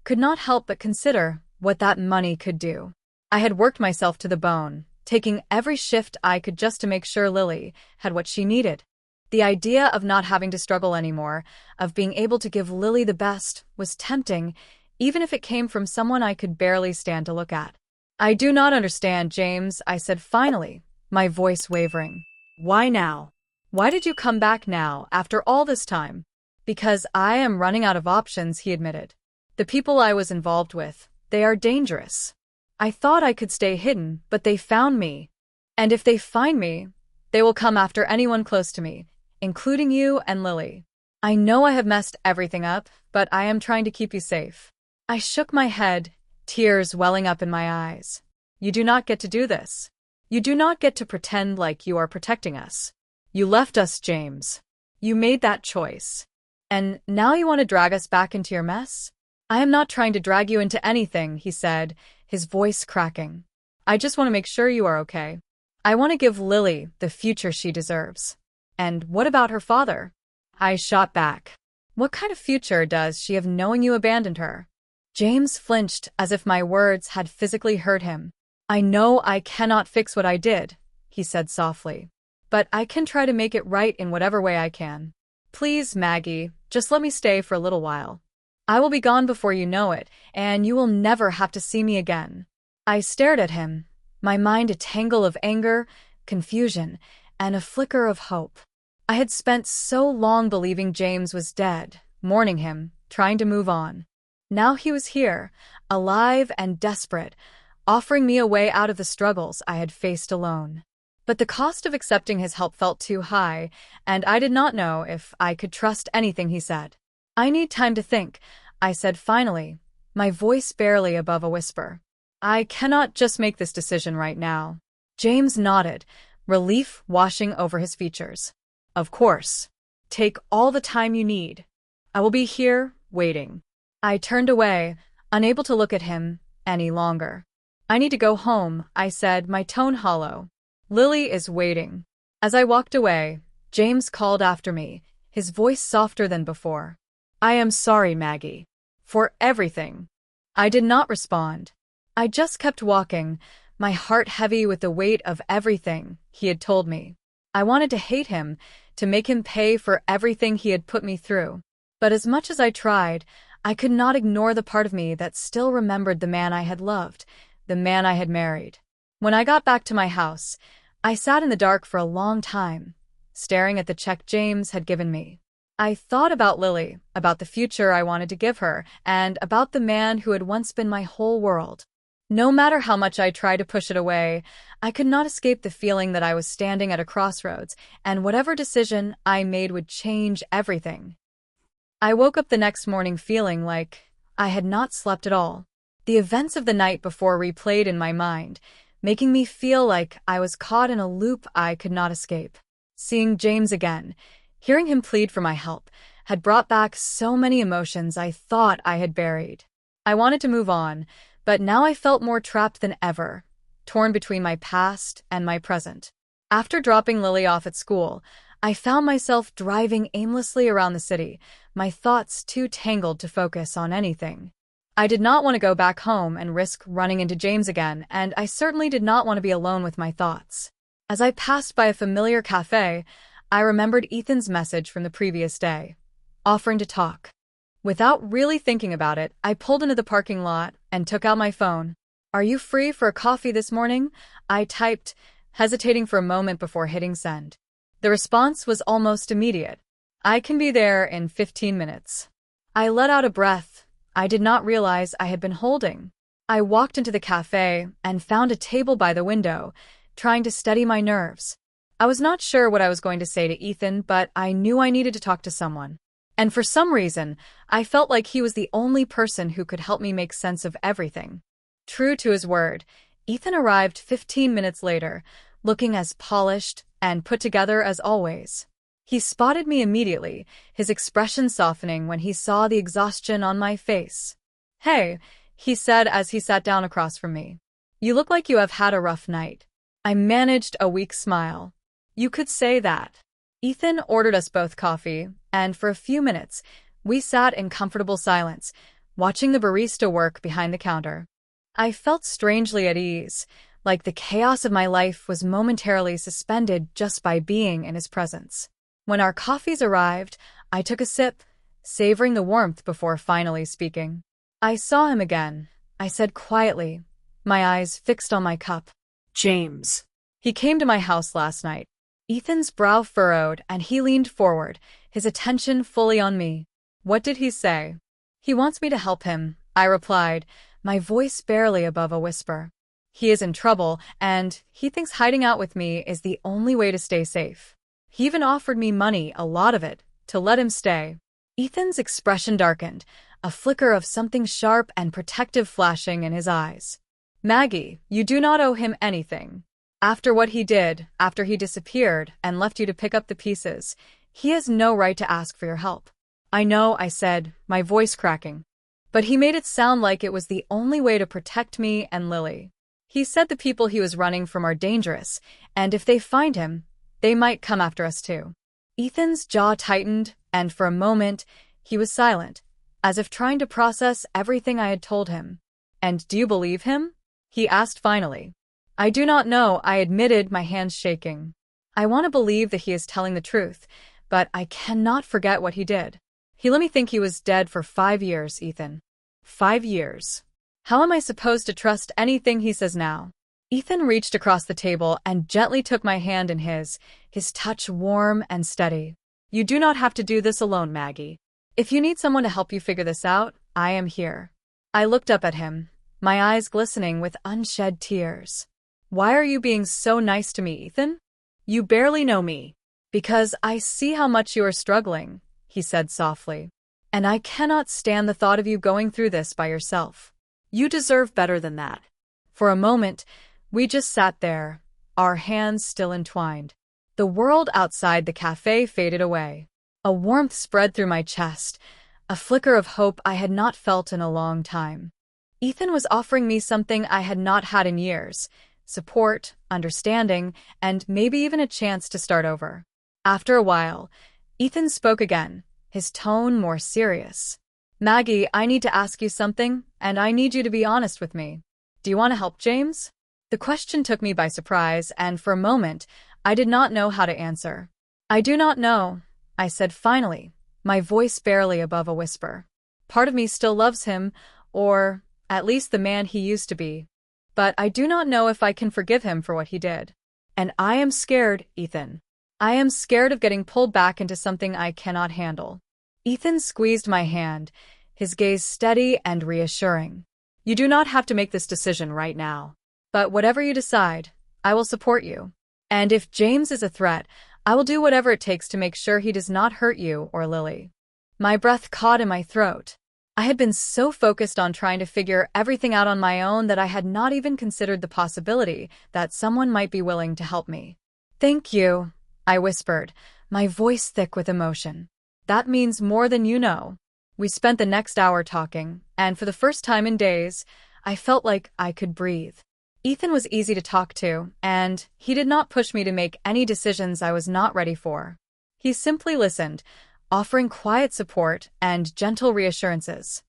could not help but consider what that money could do. I had worked myself to the bone, taking every shift I could just to make sure Lily had what she needed. The idea of not having to struggle anymore, of being able to give Lily the best, was tempting, even if it came from someone I could barely stand to look at. "I do not understand, James," I said finally, my voice wavering. "Why now? Why did you come back now, after all this time?" "Because I am running out of options," he admitted. "The people I was involved with, they are dangerous. I thought I could stay hidden, but they found me. And if they find me, they will come after anyone close to me, including you and Lily. I know I have messed everything up, but I am trying to keep you safe. I shook my head, tears welling up in my eyes. You do not get to do this. You do not get to pretend like you are protecting us. You left us, James. You made that choice. And now you want to drag us back into your mess? I am not trying to drag you into anything, he said, his voice cracking. I just want to make sure you are okay. I want to give Lily the future she deserves. And what about her father? I shot back. What kind of future does she have knowing you abandoned her? James flinched as if my words had physically hurt him. I know I cannot fix what I did, he said softly. But I can try to make it right in whatever way I can. Please, Maggie, just let me stay for a little while. I will be gone before you know it, and you will never have to see me again. I stared at him, my mind a tangle of anger, confusion, and a flicker of hope. I had spent so long believing James was dead, mourning him, trying to move on. Now he was here, alive and desperate, offering me a way out of the struggles I had faced alone. But the cost of accepting his help felt too high, and I did not know if I could trust anything he said. I need time to think, I said finally, my voice barely above a whisper. I cannot just make this decision right now. James nodded, relief washing over his features. Of course. Take all the time you need. I will be here, waiting. I turned away, unable to look at him any longer. I need to go home, I said, my tone hollow. Lily is waiting. As I walked away, James called after me, his voice softer than before. I am sorry, Maggie. For everything. I did not respond. I just kept walking, my heart heavy with the weight of everything he had told me. I wanted to hate him, to make him pay for everything he had put me through. But as much as I tried, I could not ignore the part of me that still remembered the man I had loved, the man I had married. When I got back to my house, I sat in the dark for a long time, staring at the check James had given me. I thought about Lily, about the future I wanted to give her, and about the man who had once been my whole world. No matter how much I tried to push it away, I could not escape the feeling that I was standing at a crossroads, and whatever decision I made would change everything. I woke up the next morning feeling like I had not slept at all. The events of the night before replayed in my mind, making me feel like I was caught in a loop I could not escape. Seeing James again, hearing him plead for my help, had brought back so many emotions I thought I had buried. I wanted to move on, but now I felt more trapped than ever, torn between my past and my present. After dropping Lily off at school, I found myself driving aimlessly around the city, my thoughts too tangled to focus on anything. I did not want to go back home and risk running into James again, and I certainly did not want to be alone with my thoughts. As I passed by a familiar cafe, I remembered Ethan's message from the previous day, offering to talk. Without really thinking about it, I pulled into the parking lot and took out my phone. Are you free for a coffee this morning? I typed, hesitating for a moment before hitting send. The response was almost immediate. I can be there in 15 minutes. I let out a breath I did not realize I had been holding. I walked into the cafe and found a table by the window, trying to steady my nerves. I was not sure what I was going to say to Ethan, but I knew I needed to talk to someone. And for some reason, I felt like he was the only person who could help me make sense of everything. True to his word, Ethan arrived 15 minutes later, looking as polished and put together as always. He spotted me immediately, his expression softening when he saw the exhaustion on my face. Hey, he said as he sat down across from me. You look like you have had a rough night. I managed a weak smile. You could say that. Ethan ordered us both coffee, and for a few minutes, we sat in comfortable silence, watching the barista work behind the counter. I felt strangely at ease, like the chaos of my life was momentarily suspended just by being in his presence. When our coffees arrived, I took a sip, savoring the warmth before finally speaking. I saw him again, I said quietly, my eyes fixed on my cup. James. He came to my house last night. Ethan's brow furrowed and he leaned forward, his attention fully on me. What did he say? He wants me to help him, I replied, my voice barely above a whisper. He is in trouble, and he thinks hiding out with me is the only way to stay safe. He even offered me money, a lot of it, to let him stay. Ethan's expression darkened, a flicker of something sharp and protective flashing in his eyes. Maggie, you do not owe him anything. After what he did, after he disappeared and left you to pick up the pieces, he has no right to ask for your help. I know, I said, my voice cracking. But he made it sound like it was the only way to protect me and Lily. He said the people he was running from are dangerous, and if they find him, they might come after us too. Ethan's jaw tightened, and for a moment, he was silent, as if trying to process everything I had told him. And do you believe him? He asked finally. I do not know, I admitted, my hands shaking. I want to believe that he is telling the truth, but I cannot forget what he did. He let me think he was dead for 5 years, Ethan. 5 years. How am I supposed to trust anything he says now? Ethan reached across the table and gently took my hand in his touch warm and steady. You do not have to do this alone, Maggie. If you need someone to help you figure this out, I am here. I looked up at him, my eyes glistening with unshed tears. Why are you being so nice to me, Ethan? You barely know me. Because I see how much you are struggling, he said softly. And I cannot stand the thought of you going through this by yourself. You deserve better than that. For a moment, we just sat there, our hands still entwined. The world outside the cafe faded away. A warmth spread through my chest, a flicker of hope I had not felt in a long time. Ethan was offering me something I had not had in years: support, understanding, and maybe even a chance to start over. After a while, Ethan spoke again, his tone more serious. Maggie, I need to ask you something, and I need you to be honest with me. Do you want to help James? The question took me by surprise, and for a moment, I did not know how to answer. I do not know, I said finally, my voice barely above a whisper. Part of me still loves him, or at least the man he used to be. But I do not know if I can forgive him for what he did. And I am scared, Ethan. I am scared of getting pulled back into something I cannot handle. Ethan squeezed my hand, his gaze steady and reassuring. You do not have to make this decision right now. But whatever you decide, I will support you. And if James is a threat, I will do whatever it takes to make sure he does not hurt you or Lily. My breath caught in my throat. I had been so focused on trying to figure everything out on my own that I had not even considered the possibility that someone might be willing to help me. Thank you, I whispered, my voice thick with emotion. That means more than you know. We spent the next hour talking, and for the first time in days, I felt like I could breathe. Ethan was easy to talk to, and he did not push me to make any decisions I was not ready for. He simply listened, offering quiet support and gentle reassurances.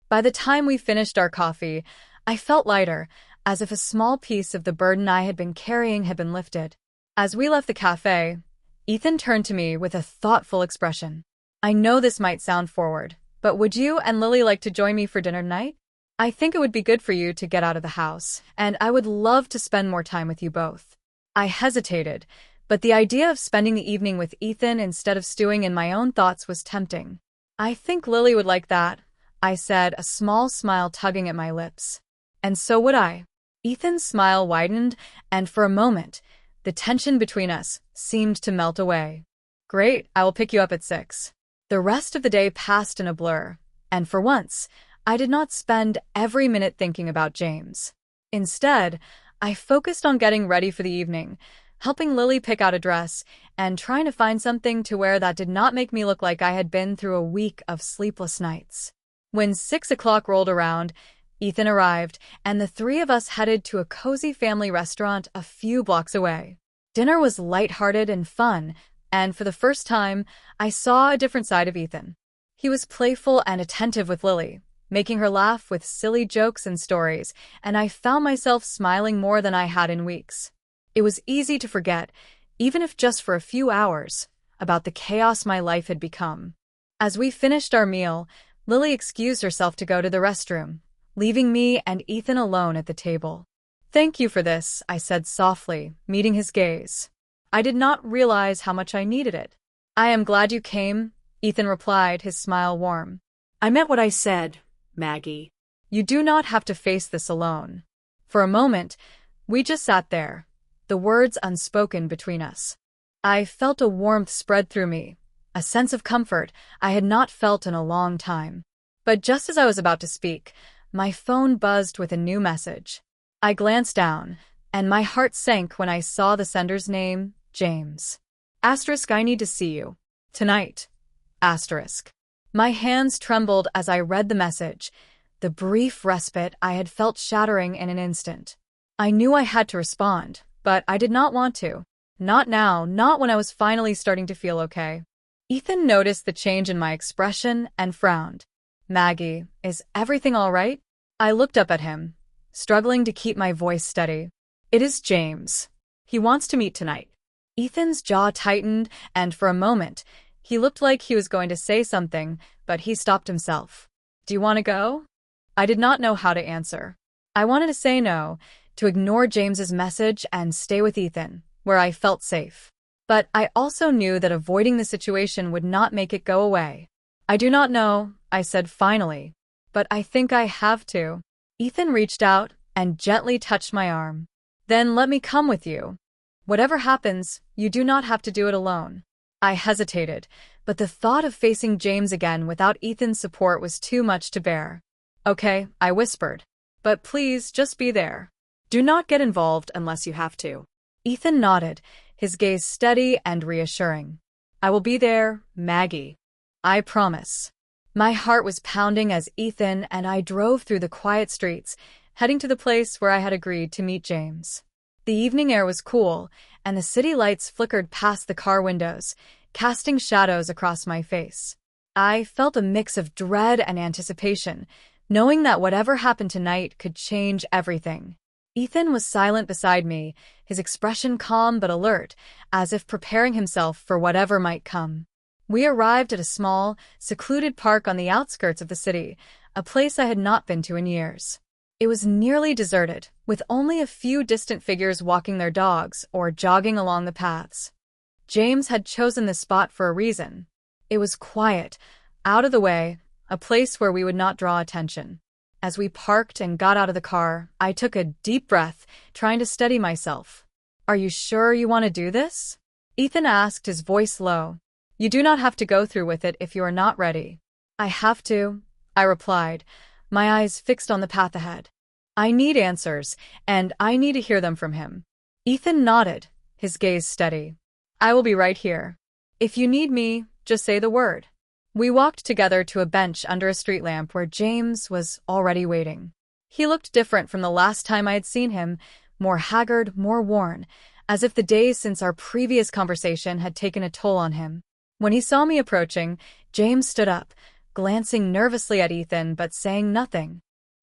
By the time we finished our coffee, I felt lighter, as if a small piece of the burden I had been carrying had been lifted. As we left the cafe, Ethan turned to me with a thoughtful expression. I know this might sound forward, but would you and Lily like to join me for dinner tonight? I think it would be good for you to get out of the house, and I would love to spend more time with you both. I hesitated, but the idea of spending the evening with Ethan instead of stewing in my own thoughts was tempting. I think Lily would like that, I said, a small smile tugging at my lips. And so would I. Ethan's smile widened, and for a moment, the tension between us seemed to melt away. Great, I will pick you up at 6. The rest of the day passed in a blur, and for once, I did not spend every minute thinking about James. Instead, I focused on getting ready for the evening, helping Lily pick out a dress, and trying to find something to wear that did not make me look like I had been through a week of sleepless nights. When 6 o'clock rolled around, Ethan arrived, and the three of us headed to a cozy family restaurant a few blocks away. Dinner was lighthearted and fun, and for the first time, I saw a different side of Ethan. He was playful and attentive with Lily, making her laugh with silly jokes and stories, and I found myself smiling more than I had in weeks. It was easy to forget, even if just for a few hours, about the chaos my life had become. As we finished our meal, Lily excused herself to go to the restroom, leaving me and Ethan alone at the table. Thank you for this, I said softly, meeting his gaze. I did not realize how much I needed it. I am glad you came, Ethan replied, his smile warm. I meant what I said, Maggie. You do not have to face this alone. For a moment, we just sat there, the words unspoken between us. I felt a warmth spread through me, a sense of comfort I had not felt in a long time. But just as I was about to speak, my phone buzzed with a new message. I glanced down, and my heart sank when I saw the sender's name, James. Asterisk, I need to see you. Tonight. Asterisk. My hands trembled as I read the message, the brief respite I had felt shattering in an instant. I knew I had to respond, but I did not want to. Not now, not when I was finally starting to feel okay. Ethan noticed the change in my expression and frowned. Maggie, is everything all right? I looked up at him, struggling to keep my voice steady. It is James. He wants to meet tonight. Ethan's jaw tightened, and for a moment, he looked like he was going to say something, but he stopped himself. Do you want to go? I did not know how to answer. I wanted to say no, to ignore James's message and stay with Ethan, where I felt safe. But I also knew that avoiding the situation would not make it go away. I do not know, I said finally, but I think I have to. Ethan reached out and gently touched my arm. Then let me come with you. Whatever happens, you do not have to do it alone. I hesitated, but the thought of facing James again without Ethan's support was too much to bear. Okay, I whispered. But please, just be there. Do not get involved unless you have to. Ethan nodded, his gaze steady and reassuring. I will be there, Maggie. I promise. My heart was pounding as Ethan and I drove through the quiet streets, heading to the place where I had agreed to meet James. The evening air was cool, and the city lights flickered past the car windows, casting shadows across my face. I felt a mix of dread and anticipation, knowing that whatever happened tonight could change everything. Ethan was silent beside me, his expression calm but alert, as if preparing himself for whatever might come. We arrived at a small, secluded park on the outskirts of the city, a place I had not been to in years. It was nearly deserted, with only a few distant figures walking their dogs or jogging along the paths. James had chosen this spot for a reason. It was quiet, out of the way, a place where we would not draw attention. As we parked and got out of the car, I took a deep breath, trying to steady myself. Are you sure you want to do this? Ethan asked, his voice low. You do not have to go through with it if you are not ready. I have to, I replied, my eyes fixed on the path ahead. I need answers, and I need to hear them from him. Ethan nodded, his gaze steady. I will be right here. If you need me, just say the word. We walked together to a bench under a street lamp where James was already waiting. He looked different from the last time I had seen him, more haggard, more worn, as if the days since our previous conversation had taken a toll on him. When he saw me approaching, James stood up, glancing nervously at Ethan but saying nothing.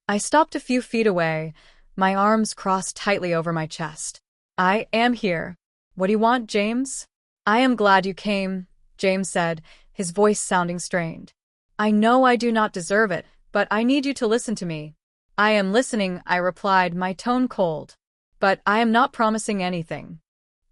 I stopped a few feet away, my arms crossed tightly over my chest. I am here. What do you want, James? I am glad you came, James said, his voice sounding strained. I know I do not deserve it, but I need you to listen to me. I am listening, I replied, my tone cold. But I am not promising anything.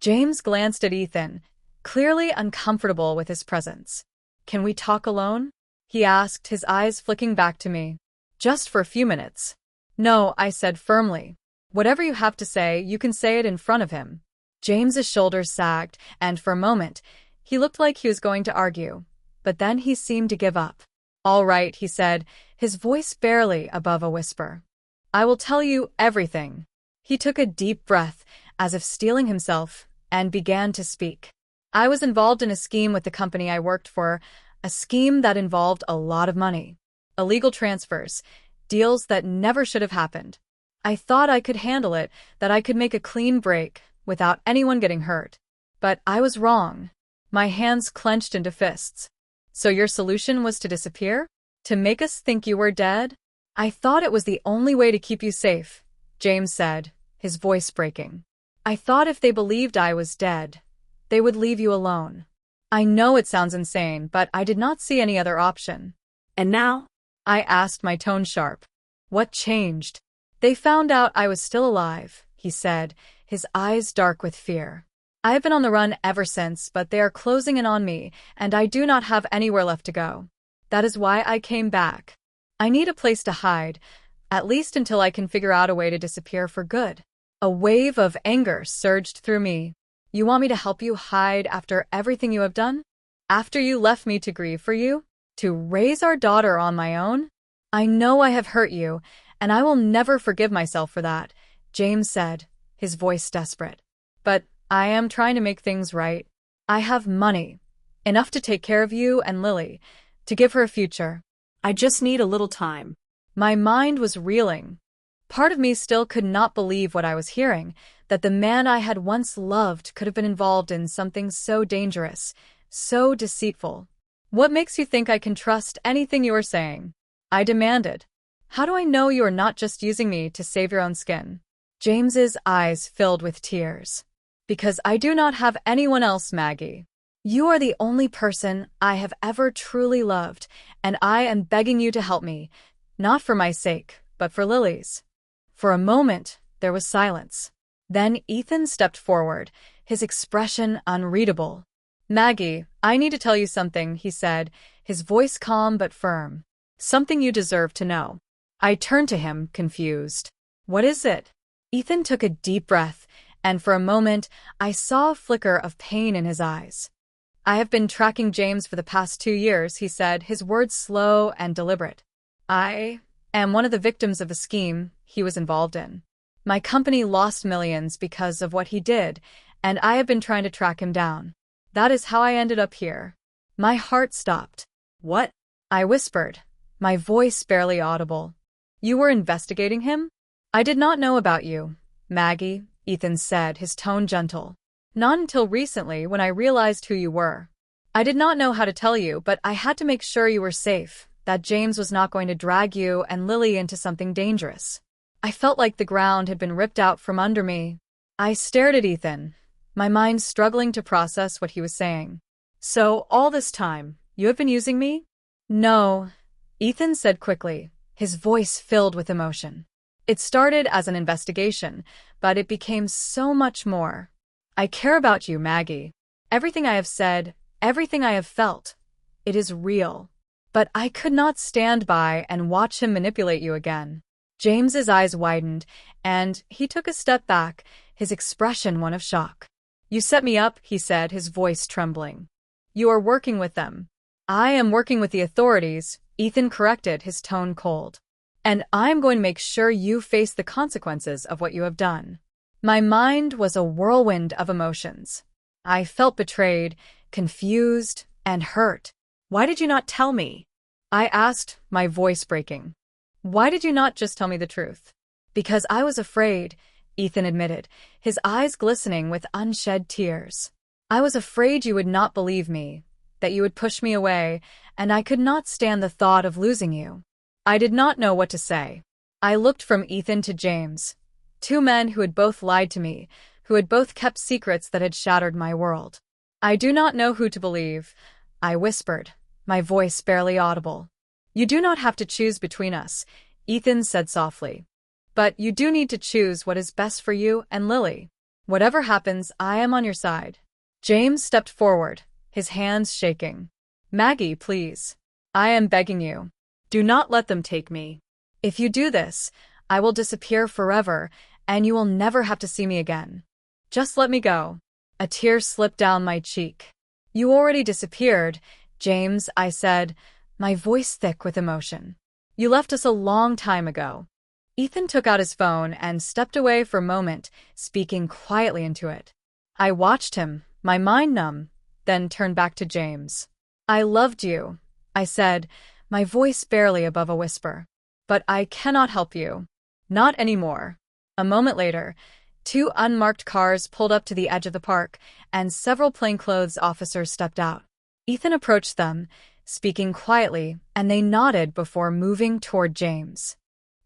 James glanced at Ethan, clearly uncomfortable with his presence. Can we talk alone? He asked, his eyes flicking back to me. Just for a few minutes. No, I said firmly. Whatever you have to say, you can say it in front of him. James's shoulders sagged, and for a moment, he looked like he was going to argue. But then he seemed to give up. All right, he said, his voice barely above a whisper. I will tell you everything. He took a deep breath, as if steeling himself, and began to speak. I was involved in a scheme with the company I worked for, a scheme that involved a lot of money. Illegal transfers, deals that never should have happened. I thought I could handle it, that I could make a clean break, without anyone getting hurt. But I was wrong. My hands clenched into fists. So your solution was to disappear? To make us think you were dead? I thought it was the only way to keep you safe, James said, his voice breaking. I thought if they believed I was dead, they would leave you alone. I know it sounds insane, but I did not see any other option. And now? I asked, my tone sharp. What changed? They found out I was still alive, he said, his eyes dark with fear. I have been on the run ever since, but they are closing in on me, and I do not have anywhere left to go. That is why I came back. I need a place to hide, At least until I can figure out a way to disappear for good. A wave of anger surged through me. You want me to help you hide after everything you have done? After you left me to grieve for you? To raise our daughter on my own? I know I have hurt you, and I will never forgive myself for that, James said, his voice desperate. But I am trying to make things right. I have money. Enough to take care of you and Lily, to give her a future. I just need a little time. My mind was reeling. Part of me still could not believe what I was hearing, that the man I had once loved could have been involved in something so dangerous, so deceitful. What makes you think I can trust anything you are saying? I demanded. How do I know you are not just using me to save your own skin? James's eyes filled with tears. Because I do not have anyone else, Maggie. You are the only person I have ever truly loved, and I am begging you to help me, not for my sake, but for Lily's. For a moment, there was silence. Then Ethan stepped forward, his expression unreadable. Maggie, I need to tell you something, he said, his voice calm but firm. Something you deserve to know. I turned to him, confused. What is it? Ethan took a deep breath, and for a moment, I saw a flicker of pain in his eyes. I have been tracking James for the past 2 years, he said, his words slow and deliberate. I am one of the victims of a scheme he was involved in. My company lost millions because of what he did, and I have been trying to track him down. That is how I ended up here. My heart stopped. What? I whispered, my voice barely audible. You were investigating him? I did not know about you, Maggie, Ethan said, his tone gentle. Not until recently when I realized who you were. I did not know how to tell you, but I had to make sure you were safe, that James was not going to drag you and Lily into something dangerous. I felt like the ground had been ripped out from under me. I stared at Ethan, my mind struggling to process what he was saying. So, all this time, you have been using me? No, Ethan said quickly, his voice filled with emotion. It started as an investigation, but it became so much more. I care about you, Maggie. Everything I have said, everything I have felt, it is real. But I could not stand by and watch him manipulate you again. James's eyes widened, and he took a step back, his expression one of shock. You set me up, he said, his voice trembling. You are working with them. I am working with the authorities, Ethan corrected, his tone cold. And I'm going to make sure you face the consequences of what you have done. My mind was a whirlwind of emotions. I felt betrayed, confused, and hurt. Why did you not tell me? I asked, my voice breaking. Why did you not just tell me the truth? Because I was afraid, Ethan admitted, his eyes glistening with unshed tears. I was afraid you would not believe me, that you would push me away, and I could not stand the thought of losing you. I did not know what to say. I looked from Ethan to James. 2 men who had both lied to me, who had both kept secrets that had shattered my world. I do not know who to believe, I whispered, my voice barely audible. You do not have to choose between us, Ethan said softly. But you do need to choose what is best for you and Lily. Whatever happens, I am on your side. James stepped forward, his hands shaking. Maggie, please. I am begging you. Do not let them take me. If you do this, I will disappear forever, and you will never have to see me again. Just let me go. A tear slipped down my cheek. You already disappeared, James, I said, my voice thick with emotion. You left us a long time ago. Ethan took out his phone and stepped away for a moment, speaking quietly into it. I watched him, my mind numb, then turned back to James. I loved you, I said, my voice barely above a whisper. But I cannot help you. Not anymore. A moment later, 2 unmarked cars pulled up to the edge of the park, and several plainclothes officers stepped out. Ethan approached them, speaking quietly, and they nodded before moving toward James.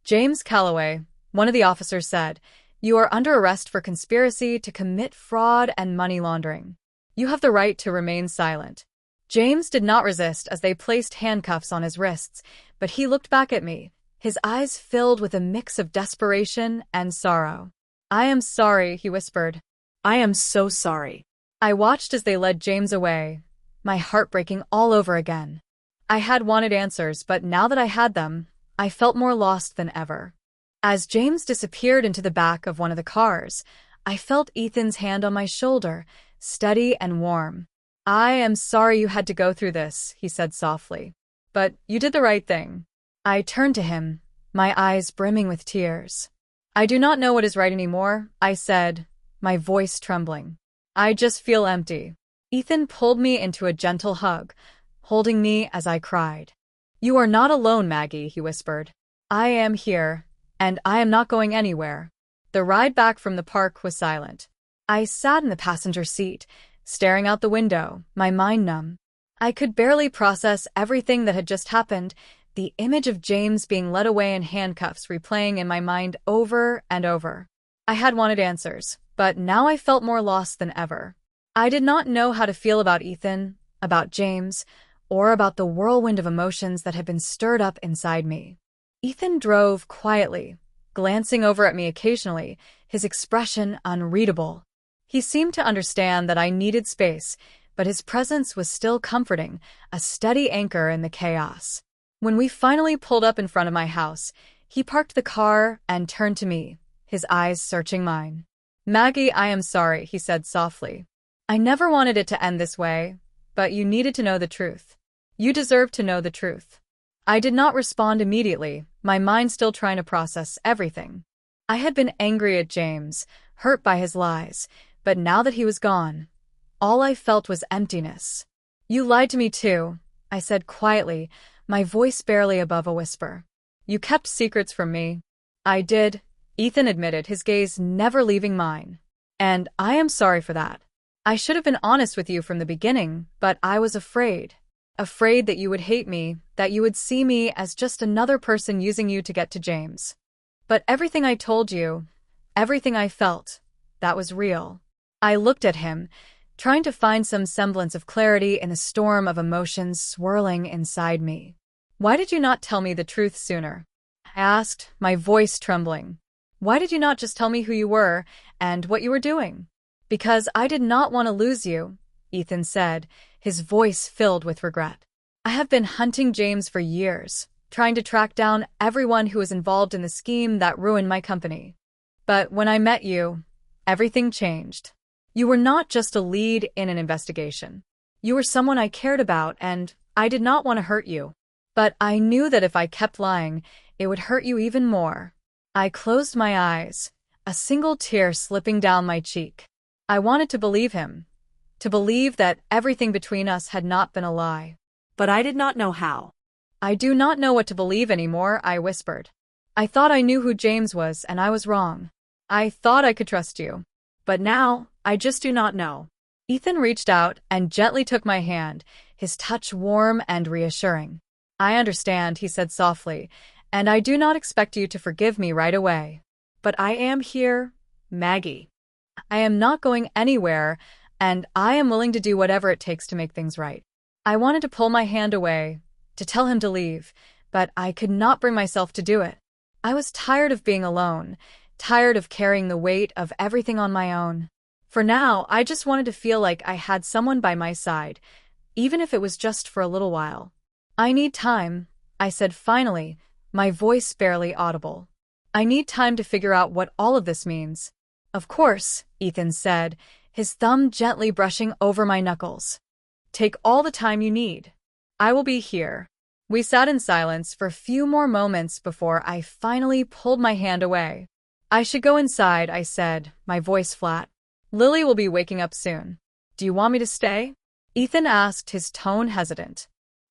James Calloway, one of the officers said, you are under arrest for conspiracy to commit fraud and money laundering. You have the right to remain silent. James did not resist as they placed handcuffs on his wrists, but he looked back at me, his eyes filled with a mix of desperation and sorrow. I am sorry, he whispered. I am so sorry. I watched as they led James away, my heart breaking all over again. I had wanted answers, but now that I had them, I felt more lost than ever. As James disappeared into the back of one of the cars, I felt Ethan's hand on my shoulder, steady and warm. "I am sorry you had to go through this," he said softly. "But you did the right thing." I turned to him, my eyes brimming with tears. "I do not know what is right anymore," I said, my voice trembling. "I just feel empty." Ethan pulled me into a gentle hug, holding me as I cried. "You are not alone, Maggie," he whispered. "I am here, and I am not going anywhere." The ride back from the park was silent. I sat in the passenger seat, staring out the window, my mind numb. I could barely process everything that had just happened, the image of James being led away in handcuffs replaying in my mind over and over. I had wanted answers, but now I felt more lost than ever. I did not know how to feel about Ethan, about James, or about the whirlwind of emotions that had been stirred up inside me. Ethan drove quietly, glancing over at me occasionally, his expression unreadable. He seemed to understand that I needed space, but his presence was still comforting, a steady anchor in the chaos. When we finally pulled up in front of my house, he parked the car and turned to me, his eyes searching mine. "Maggie, I am sorry," he said softly. "I never wanted it to end this way, but you needed to know the truth. You deserve to know the truth." I did not respond immediately, my mind still trying to process everything. I had been angry at James, hurt by his lies, but now that he was gone, all I felt was emptiness. "You lied to me too," I said quietly, my voice barely above a whisper. "You kept secrets from me." "I did," Ethan admitted, his gaze never leaving mine. "And I am sorry for that. I should have been honest with you from the beginning, but I was afraid. Afraid that you would hate me, that you would see me as just another person using you to get to James. But everything I told you, everything I felt, that was real." I looked at him, trying to find some semblance of clarity in the storm of emotions swirling inside me. "Why did you not tell me the truth sooner?" I asked, my voice trembling. "Why did you not just tell me who you were and what you were doing?" "Because I did not want to lose you," Ethan said, his voice filled with regret. "I have been hunting James for years, trying to track down everyone who was involved in the scheme that ruined my company. But when I met you, everything changed. You were not just a lead in an investigation. You were someone I cared about, and I did not want to hurt you. But I knew that if I kept lying, it would hurt you even more." I closed my eyes, a single tear slipping down my cheek. I wanted to believe him, to believe that everything between us had not been a lie. But I did not know how. "I do not know what to believe anymore," I whispered. "I thought I knew who James was, and I was wrong. I thought I could trust you. But now, I just do not know." Ethan reached out and gently took my hand, his touch warm and reassuring. "I understand," he said softly, "and I do not expect you to forgive me right away. But I am here, Maggie. I am not going anywhere, and I am willing to do whatever it takes to make things right." I wanted to pull my hand away, to tell him to leave, but I could not bring myself to do it. I was tired of being alone, tired of carrying the weight of everything on my own. For now, I just wanted to feel like I had someone by my side, even if it was just for a little while. "I need time," I said finally, my voice barely audible. "I need time to figure out what all of this means." "Of course," Ethan said, his thumb gently brushing over my knuckles. "Take all the time you need. I will be here." We sat in silence for a few more moments before I finally pulled my hand away. "I should go inside," I said, my voice flat. "Lily will be waking up soon." "Do you want me to stay?" Ethan asked, his tone hesitant.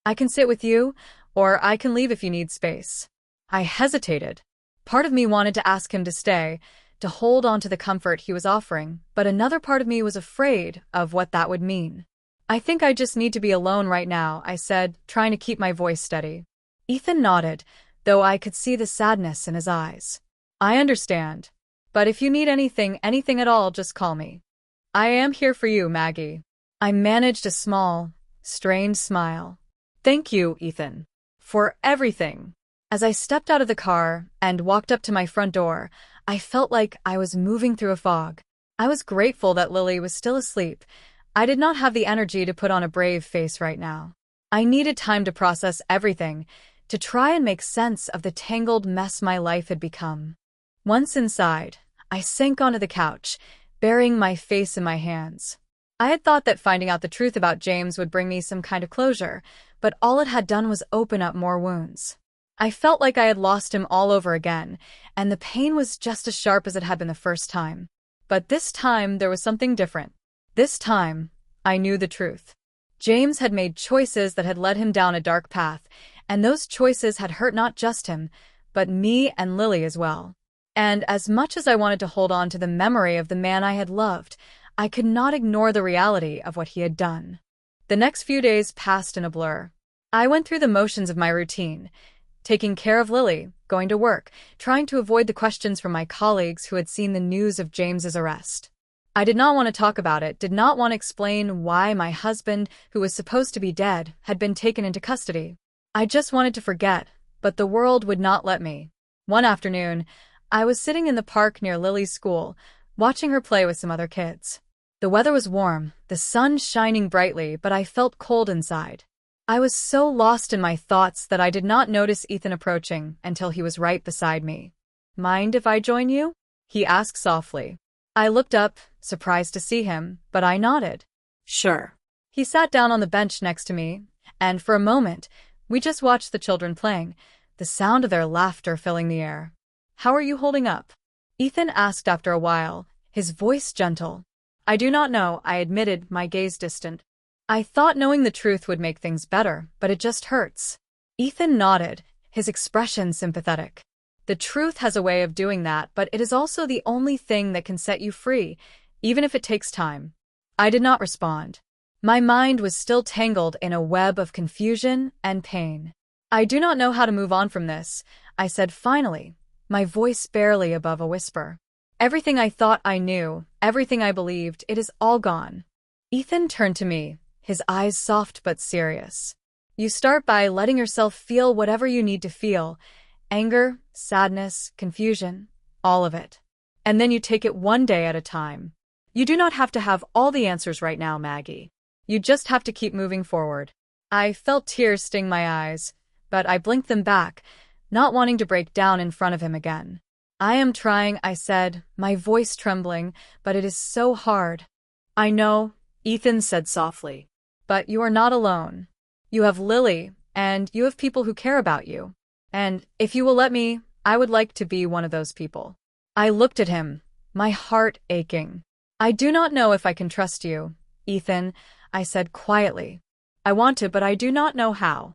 "I can sit with you, or I can leave if you need space." I hesitated. Part of me wanted to ask him to stay, to hold on to the comfort he was offering, but another part of me was afraid of what that would mean. "I think I just need to be alone right now," I said, trying to keep my voice steady. Ethan nodded, though I could see the sadness in his eyes. "I understand. But if you need anything at all, just call me. I am here for you, Maggie." I managed a small, strained smile. "Thank you, Ethan. For everything." As I stepped out of the car and walked up to my front door, I felt like I was moving through a fog. I was grateful that Lily was still asleep. I did not have the energy to put on a brave face right now. I needed time to process everything, to try and make sense of the tangled mess my life had become. Once inside, I sank onto the couch, burying my face in my hands. I had thought that finding out the truth about James would bring me some kind of closure, but all it had done was open up more wounds. I felt like I had lost him all over again, and the pain was just as sharp as it had been the first time. But this time, there was something different. This time, I knew the truth. James had made choices that had led him down a dark path, and those choices had hurt not just him, but me and Lily as well. And as much as I wanted to hold on to the memory of the man I had loved, I could not ignore the reality of what he had done. The next few days passed in a blur. I went through the motions of my routine, taking care of Lily, going to work, trying to avoid the questions from my colleagues who had seen the news of James's arrest. I did not want to talk about it, did not want to explain why my husband, who was supposed to be dead, had been taken into custody. I just wanted to forget, but the world would not let me. One afternoon, I was sitting in the park near Lily's school, watching her play with some other kids. The weather was warm, the sun shining brightly, but I felt cold inside. I was so lost in my thoughts that I did not notice Ethan approaching until he was right beside me. "Mind if I join you?" he asked softly. I looked up, surprised to see him, but I nodded. Sure. He sat down on the bench next to me, and for a moment, we just watched the children playing, the sound of their laughter filling the air. "How are you holding up?" Ethan asked after a while, his voice gentle. "I do not know," I admitted, my gaze distant. "I thought knowing the truth would make things better, but it just hurts." Ethan nodded, his expression sympathetic. "The truth has a way of doing that, but it is also the only thing that can set you free, even if it takes time." I did not respond. My mind was still tangled in a web of confusion and pain. "I do not know how to move on from this," I said finally, my voice barely above a whisper. "Everything I thought I knew, everything I believed, it is all gone." Ethan turned to me, his eyes soft but serious. "You start by letting yourself feel whatever you need to feel. Anger, sadness, confusion, all of it. And then you take it one day at a time. You do not have to have all the answers right now, Maggie. You just have to keep moving forward." I felt tears sting my eyes, but I blinked them back, not wanting to break down in front of him again. "I am trying," I said, my voice trembling, "but it is so hard." "I know," Ethan said softly. "But you are not alone. You have Lily, and you have people who care about you. And if you will let me, I would like to be one of those people." I looked at him, my heart aching. "I do not know if I can trust you, Ethan," I said quietly. "I want to, but I do not know how."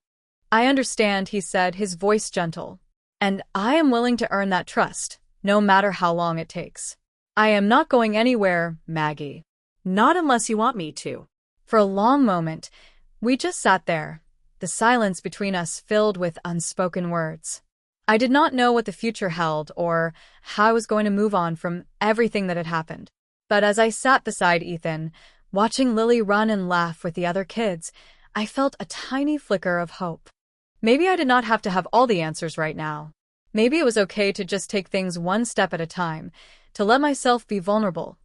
"I understand," he said, his voice gentle. "And I am willing to earn that trust, no matter how long it takes. I am not going anywhere, Maggie." Not unless you want me to. For a long moment, we just sat there, the silence between us filled with unspoken words. I did not know what the future held or how I was going to move on from everything that had happened. But as I sat beside Ethan, watching Lily run and laugh with the other kids, I felt a tiny flicker of hope. Maybe I did not have to have all the answers right now. Maybe it was okay to just take things one step at a time, to let myself be vulnerable,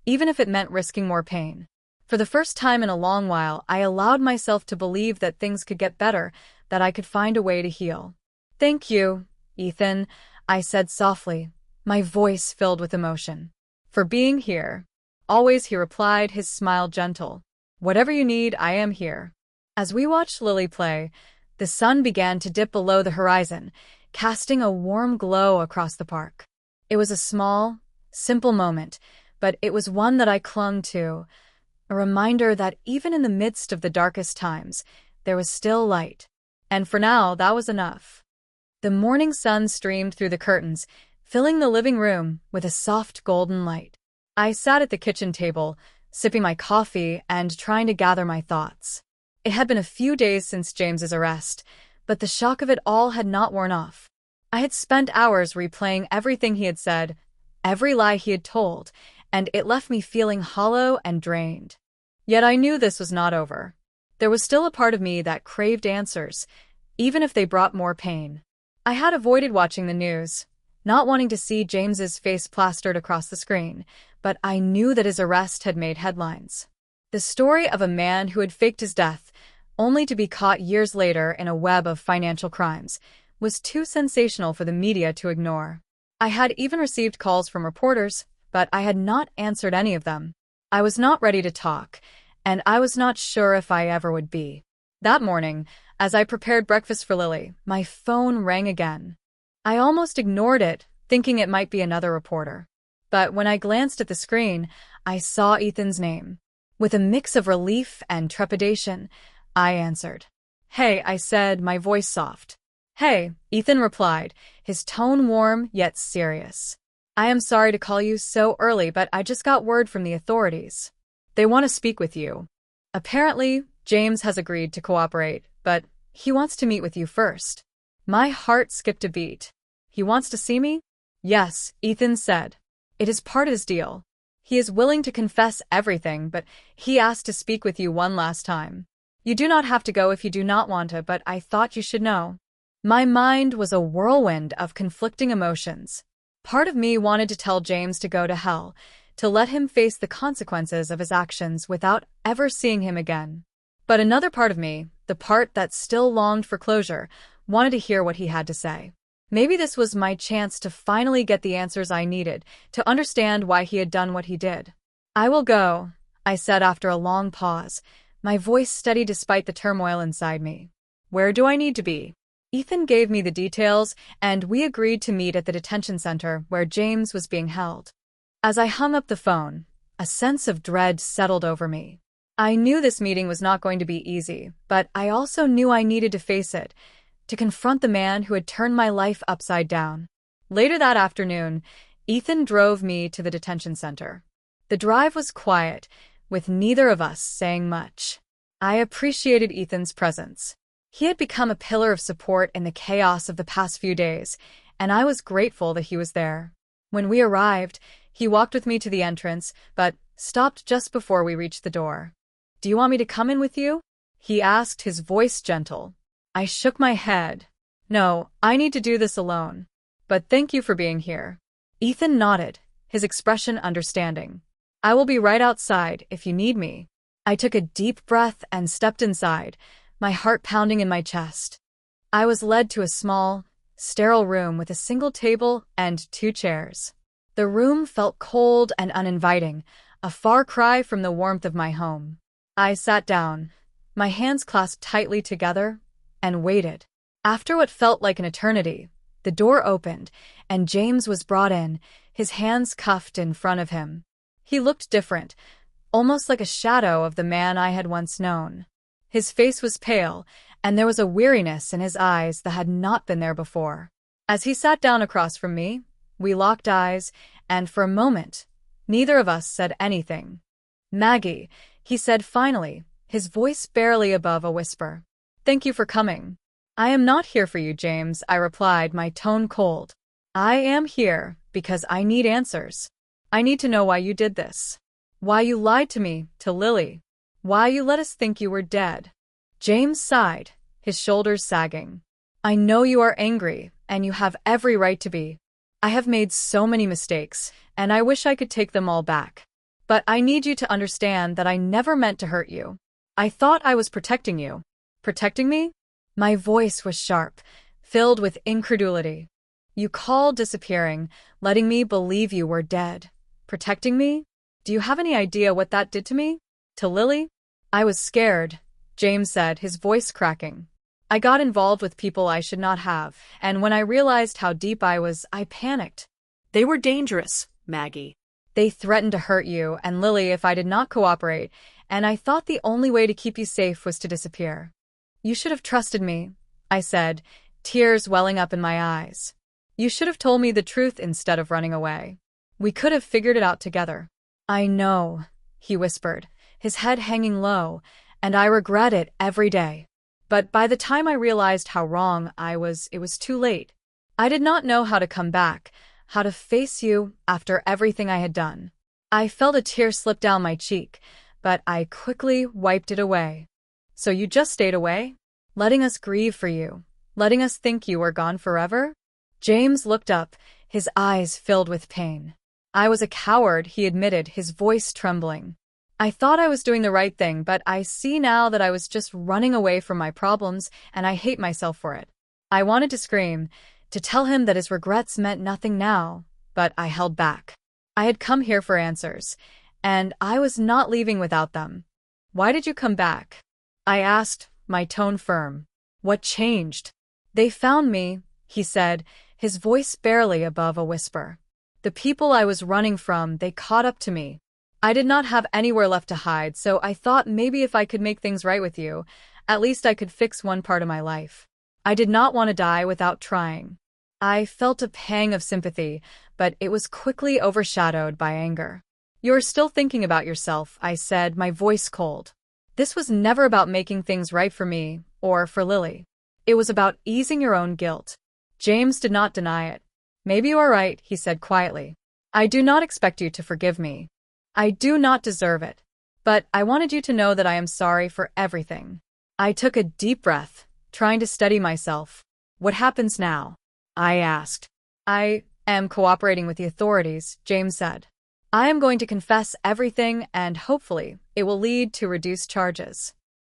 even if it meant risking more pain. For the first time in a long while, I allowed myself to believe that things could get better, that I could find a way to heal. "Thank you, Ethan," I said softly, my voice filled with emotion. "For being here." "Always," he replied, his smile gentle. "Whatever you need, I am here." As we watched Lily play, the sun began to dip below the horizon, casting a warm glow across the park. It was a small, simple moment, but it was one that I clung to, a reminder that even in the midst of the darkest times, there was still light. And for now, that was enough. The morning sun streamed through the curtains, filling the living room with a soft golden light. I sat at the kitchen table, sipping my coffee and trying to gather my thoughts. It had been a few days since James's arrest, but the shock of it all had not worn off. I had spent hours replaying everything he had said, every lie he had told, and it left me feeling hollow and drained. Yet I knew this was not over. There was still a part of me that craved answers, even if they brought more pain. I had avoided watching the news, not wanting to see James's face plastered across the screen, but I knew that his arrest had made headlines. The story of a man who had faked his death, only to be caught years later in a web of financial crimes, was too sensational for the media to ignore. I had even received calls from reporters, but I had not answered any of them. I was not ready to talk, and I was not sure if I ever would be. That morning, as I prepared breakfast for Lily, my phone rang again. I almost ignored it, thinking it might be another reporter. But when I glanced at the screen, I saw Ethan's name. With a mix of relief and trepidation, I answered. "Hey," I said, my voice soft. "Hey," Ethan replied, his tone warm yet serious. "I am sorry to call you so early, but I just got word from the authorities. They want to speak with you. Apparently, James has agreed to cooperate, but he wants to meet with you first." My heart skipped a beat. "He wants to see me?" "Yes," Ethan said. "It is part of his deal. He is willing to confess everything, but he asked to speak with you one last time. You do not have to go if you do not want to, but I thought you should know." My mind was a whirlwind of conflicting emotions. Part of me wanted to tell James to go to hell, to let him face the consequences of his actions without ever seeing him again. But another part of me, the part that still longed for closure, wanted to hear what he had to say. Maybe this was my chance to finally get the answers I needed, to understand why he had done what he did. "I will go," I said after a long pause, my voice steady despite the turmoil inside me. "Where do I need to be?" Ethan gave me the details, and we agreed to meet at the detention center where James was being held. As I hung up the phone, a sense of dread settled over me. I knew this meeting was not going to be easy, but I also knew I needed to face it, to confront the man who had turned my life upside down. Later that afternoon, Ethan drove me to the detention center. The drive was quiet, with neither of us saying much. I appreciated Ethan's presence. He had become a pillar of support in the chaos of the past few days, and I was grateful that he was there. When we arrived, he walked with me to the entrance, but stopped just before we reached the door. "Do you want me to come in with you?" he asked, his voice gentle. I shook my head. "No, I need to do this alone. But thank you for being here." Ethan nodded, his expression understanding. "I will be right outside if you need me." I took a deep breath and stepped inside, my heart pounding in my chest. I was led to a small, sterile room with a single table and 2 chairs. The room felt cold and uninviting, a far cry from the warmth of my home. I sat down, my hands clasped tightly together, and waited. After what felt like an eternity, the door opened, and James was brought in, his hands cuffed in front of him. He looked different, almost like a shadow of the man I had once known. His face was pale, and there was a weariness in his eyes that had not been there before. As he sat down across from me, we locked eyes, and for a moment, neither of us said anything. "Maggie," he said finally, his voice barely above a whisper. "Thank you for coming." "I am not here for you, James," I replied, my tone cold. "I am here because I need answers. I need to know why you did this. Why you lied to me, to Lily. Why you let us think you were dead." James sighed, his shoulders sagging. "I know you are angry, and you have every right to be. I have made so many mistakes, and I wish I could take them all back. But I need you to understand that I never meant to hurt you. I thought I was protecting you." "Protecting me?" My voice was sharp, filled with incredulity. "You called disappearing, letting me believe you were dead. Protecting me? Do you have any idea what that did to me? To Lily?" "I was scared," James said, his voice cracking. "I got involved with people I should not have, and when I realized how deep I was, I panicked." They were dangerous, Maggie. "They threatened to hurt you and Lily if I did not cooperate, and I thought the only way to keep you safe was to disappear." "You should have trusted me," I said, tears welling up in my eyes. "You should have told me the truth instead of running away. We could have figured it out together." "I know," he whispered, his head hanging low, "and I regret it every day. But by the time I realized how wrong I was, it was too late. I did not know how to come back, how to face you after everything I had done." I felt a tear slip down my cheek, but I quickly wiped it away. "So you just stayed away? Letting us grieve for you? Letting us think you were gone forever?" James looked up, his eyes filled with pain. "I was a coward," he admitted, his voice trembling. I thought I was doing the right thing, but I see now that I was just running away from my problems, and I hate myself for it. I wanted to scream, to tell him that his regrets meant nothing now, but I held back. I had come here for answers, and I was not leaving without them. "Why did you come back?" I asked, my tone firm. "What changed?" "They found me," he said, his voice barely above a whisper. "The people I was running from, they caught up to me. I did not have anywhere left to hide, so I thought maybe if I could make things right with you, at least I could fix one part of my life. I did not want to die without trying." I felt a pang of sympathy, but it was quickly overshadowed by anger. "You're still thinking about yourself," I said, my voice cold. This was never about making things right for me, or for Lily. It was about easing your own guilt. James did not deny it. "Maybe you are right," he said quietly. "I do not expect you to forgive me. I do not deserve it. But I wanted you to know that I am sorry for everything." I took a deep breath, trying to steady myself. "What happens now?" I asked. "I am cooperating with the authorities," James said. "I am going to confess everything, and hopefully it will lead to reduced charges."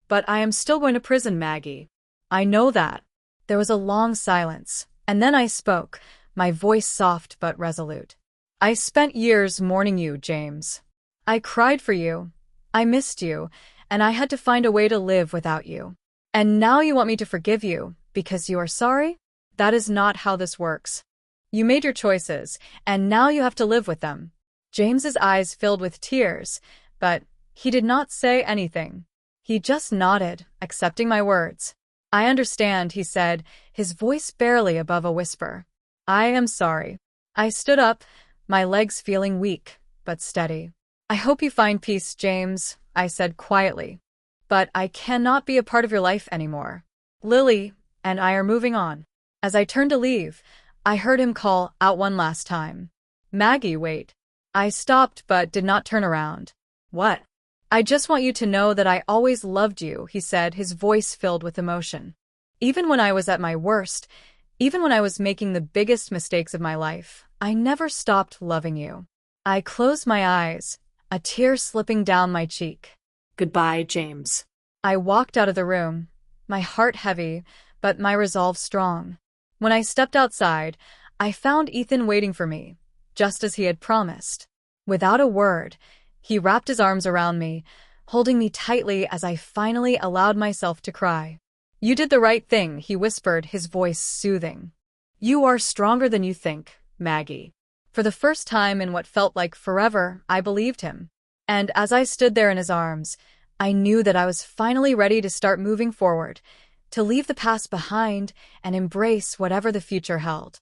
"But I am still going to prison, Maggie." "I know that." There was a long silence, and then I spoke, my voice soft but resolute. "I spent years mourning you, James. I cried for you. I missed you, and I had to find a way to live without you. And now you want me to forgive you because you are sorry? That is not how this works. You made your choices, and now you have to live with them." James's eyes filled with tears, but he did not say anything. He just nodded, accepting my words. "I understand," he said, his voice barely above a whisper. "I am sorry." I stood up, my legs feeling weak, but steady. "I hope you find peace, James," I said quietly. "But I cannot be a part of your life anymore. Lily and I are moving on." As I turned to leave, I heard him call out one last time. "Maggie, wait." I stopped but did not turn around. "What?" "I just want you to know that I always loved you," he said, his voice filled with emotion. "Even when I was at my worst, even when I was making the biggest mistakes of my life, I never stopped loving you." I closed my eyes, a tear slipping down my cheek. "Goodbye, James." I walked out of the room, my heart heavy, but my resolve strong. When I stepped outside, I found Ethan waiting for me, just as he had promised. Without a word, he wrapped his arms around me, holding me tightly as I finally allowed myself to cry. "You did the right thing," he whispered, his voice soothing. "You are stronger than you think, Maggie." For the first time in what felt like forever, I believed him. And as I stood there in his arms, I knew that I was finally ready to start moving forward, to leave the past behind and embrace whatever the future held.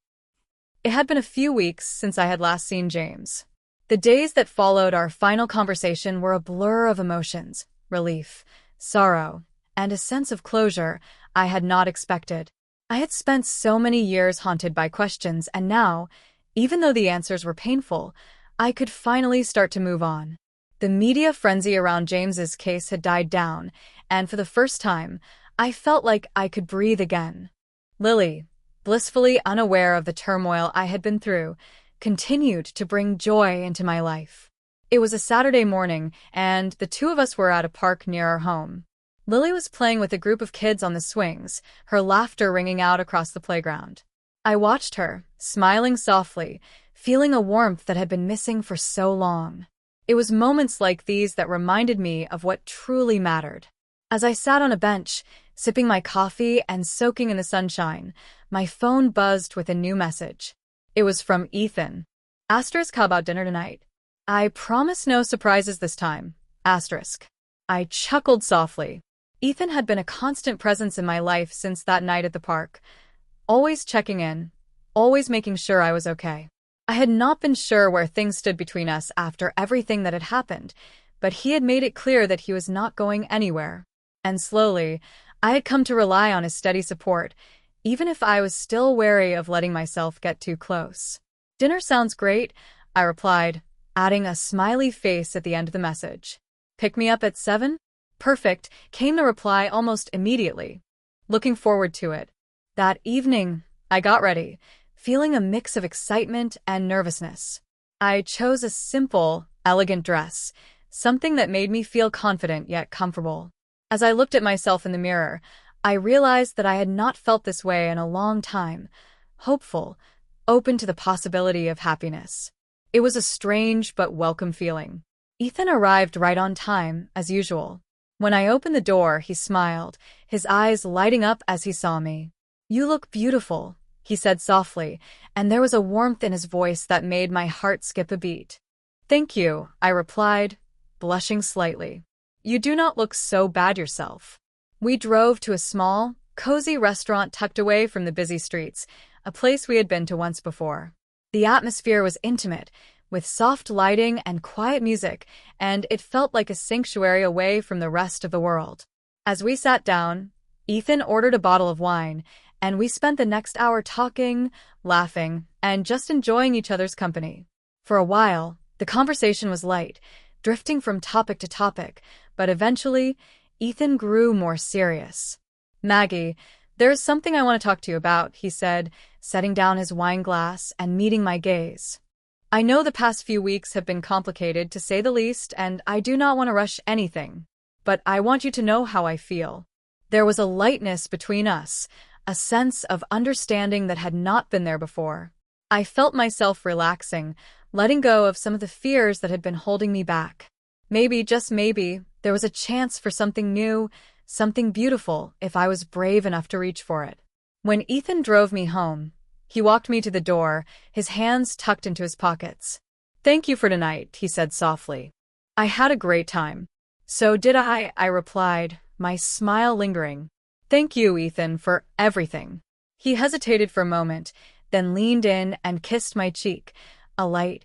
It had been a few weeks since I had last seen James. The days that followed our final conversation were a blur of emotions, relief, sorrow, and a sense of closure I had not expected. I had spent so many years haunted by questions, and now, even though the answers were painful, I could finally start to move on. The media frenzy around James's case had died down, and for the first time, I felt like I could breathe again. Lily, blissfully unaware of the turmoil I had been through, continued to bring joy into my life. It was a Saturday morning, and the two of us were at a park near our home. Lily was playing with a group of kids on the swings, her laughter ringing out across the playground. I watched her, smiling softly, feeling a warmth that had been missing for so long. It was moments like these that reminded me of what truly mattered. As I sat on a bench, sipping my coffee and soaking in the sunshine, my phone buzzed with a new message. It was from Ethan. Asterisk, "How about dinner tonight?" "I promise no surprises this time." Asterisk. I chuckled softly. Ethan had been a constant presence in my life since that night at the park, always checking in, always making sure I was okay. I had not been sure where things stood between us after everything that had happened, but he had made it clear that he was not going anywhere. And slowly, I had come to rely on his steady support, even if I was still wary of letting myself get too close. "Dinner sounds great," I replied, adding a smiley face at the end of the message. "Pick me up at 7? "Perfect," came the reply almost immediately. Looking forward to it. That evening, I got ready, feeling a mix of excitement and nervousness. I chose a simple, elegant dress, something that made me feel confident yet comfortable. As I looked at myself in the mirror, I realized that I had not felt this way in a long time, hopeful, open to the possibility of happiness. It was a strange but welcome feeling. Ethan arrived right on time, as usual. When I opened the door, he smiled, his eyes lighting up as he saw me. "You look beautiful," he said softly, and there was a warmth in his voice that made my heart skip a beat. "Thank you," I replied, blushing slightly. "You do not look so bad yourself." We drove to a small, cozy restaurant tucked away from the busy streets, a place we had been to once before. The atmosphere was intimate, with soft lighting and quiet music, and it felt like a sanctuary away from the rest of the world. As we sat down, Ethan ordered a bottle of wine, and we spent the next hour talking, laughing, and just enjoying each other's company. For a while, the conversation was light, drifting from topic to topic, but eventually, Ethan grew more serious. "Maggie, there's something I want to talk to you about," he said, setting down his wine glass and meeting my gaze. "I know the past few weeks have been complicated, to say the least, and I do not want to rush anything. But I want you to know how I feel." There was a lightness between us, a sense of understanding that had not been there before. I felt myself relaxing, letting go of some of the fears that had been holding me back. Maybe, just maybe, there was a chance for something new, something beautiful, if I was brave enough to reach for it. When Ethan drove me home, he walked me to the door, his hands tucked into his pockets. "Thank you for tonight," he said softly. "I had a great time." "So did I replied, my smile lingering. "Thank you, Ethan, for everything." He hesitated for a moment, then leaned in and kissed my cheek, a light,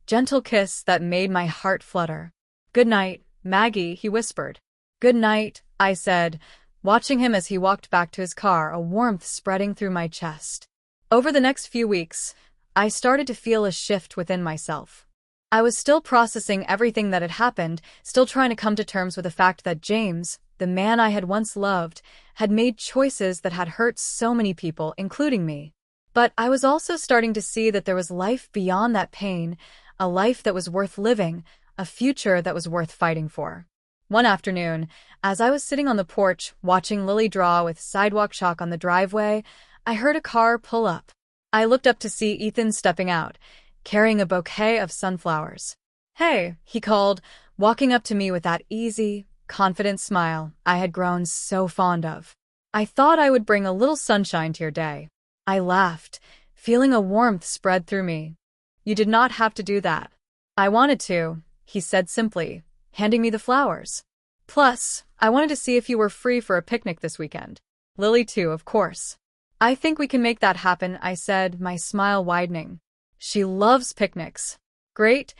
gentle kiss that made my heart flutter. "Good night, Maggie," he whispered. "Good night," I said, watching him as he walked back to his car, a warmth spreading through my chest. Over the next few weeks, I started to feel a shift within myself. I was still processing everything that had happened, still trying to come to terms with the fact that James, the man I had once loved, had made choices that had hurt so many people, including me. But I was also starting to see that there was life beyond that pain, a life that was worth living, a future that was worth fighting for. One afternoon, as I was sitting on the porch watching Lily draw with sidewalk chalk on the driveway, I heard a car pull up. I looked up to see Ethan stepping out, carrying a bouquet of sunflowers. "Hey," he called, walking up to me with that easy, confident smile I had grown so fond of. "I thought I would bring a little sunshine to your day." I laughed, feeling a warmth spread through me. "You did not have to do that." "I wanted to," he said simply, handing me the flowers. "Plus, I wanted to see if you were free for a picnic this weekend. Lily too, of course." "I think we can make that happen," I said, my smile widening. "She loves picnics." "Great,"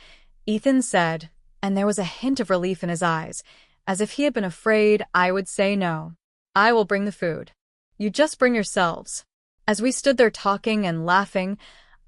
Ethan said, and there was a hint of relief in his eyes, as if he had been afraid I would say no. "I will bring the food. You just bring yourselves." As we stood there talking and laughing,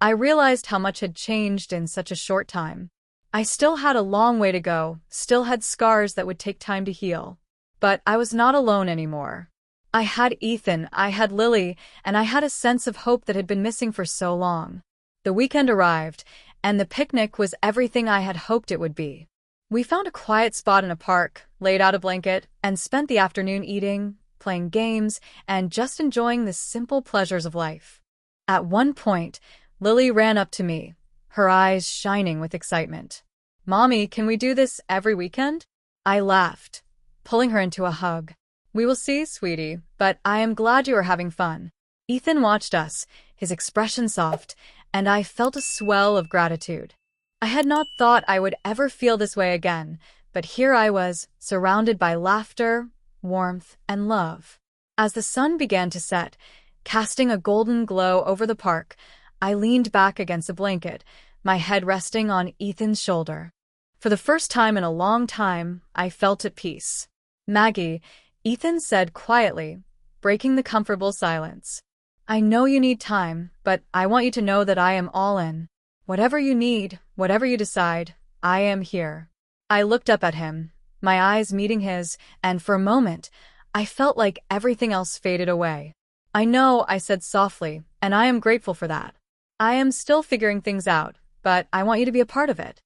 I realized how much had changed in such a short time. I still had a long way to go, still had scars that would take time to heal. But I was not alone anymore. I had Ethan, I had Lily, and I had a sense of hope that had been missing for so long. The weekend arrived, and the picnic was everything I had hoped it would be. We found a quiet spot in a park, laid out a blanket, and spent the afternoon eating, playing games, and just enjoying the simple pleasures of life. At one point, Lily ran up to me, her eyes shining with excitement. "Mommy, can we do this every weekend?" I laughed, pulling her into a hug. "We will see, sweetie, but I am glad you are having fun." Ethan watched us, his expression soft, and I felt a swell of gratitude. I had not thought I would ever feel this way again, but here I was, surrounded by laughter, warmth, and love. As the sun began to set, casting a golden glow over the park, I leaned back against a blanket, my head resting on Ethan's shoulder. For the first time in a long time, I felt at peace. "Maggie," Ethan said quietly, breaking the comfortable silence. "I know you need time, but I want you to know that I am all in. Whatever you need, whatever you decide, I am here." I looked up at him, my eyes meeting his, and for a moment, I felt like everything else faded away. "I know," I said softly, "and I am grateful for that. I am still figuring things out, but I want you to be a part of it.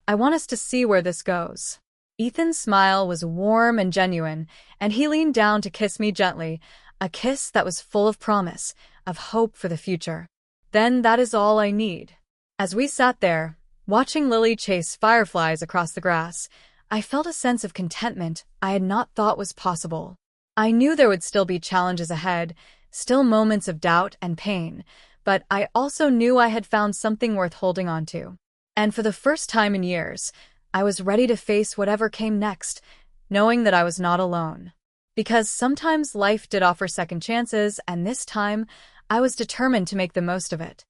I want us to see where this goes." Ethan's smile was warm and genuine, and he leaned down to kiss me gently, a kiss that was full of promise, of hope for the future. Then that is all I need. As we sat there, watching Lily chase fireflies across the grass, I felt a sense of contentment I had not thought was possible. I knew there would still be challenges ahead, still moments of doubt and pain, but I also knew I had found something worth holding on to. And for the first time in years, I was ready to face whatever came next, knowing that I was not alone. Because sometimes life did offer second chances, and this time, I was determined to make the most of it.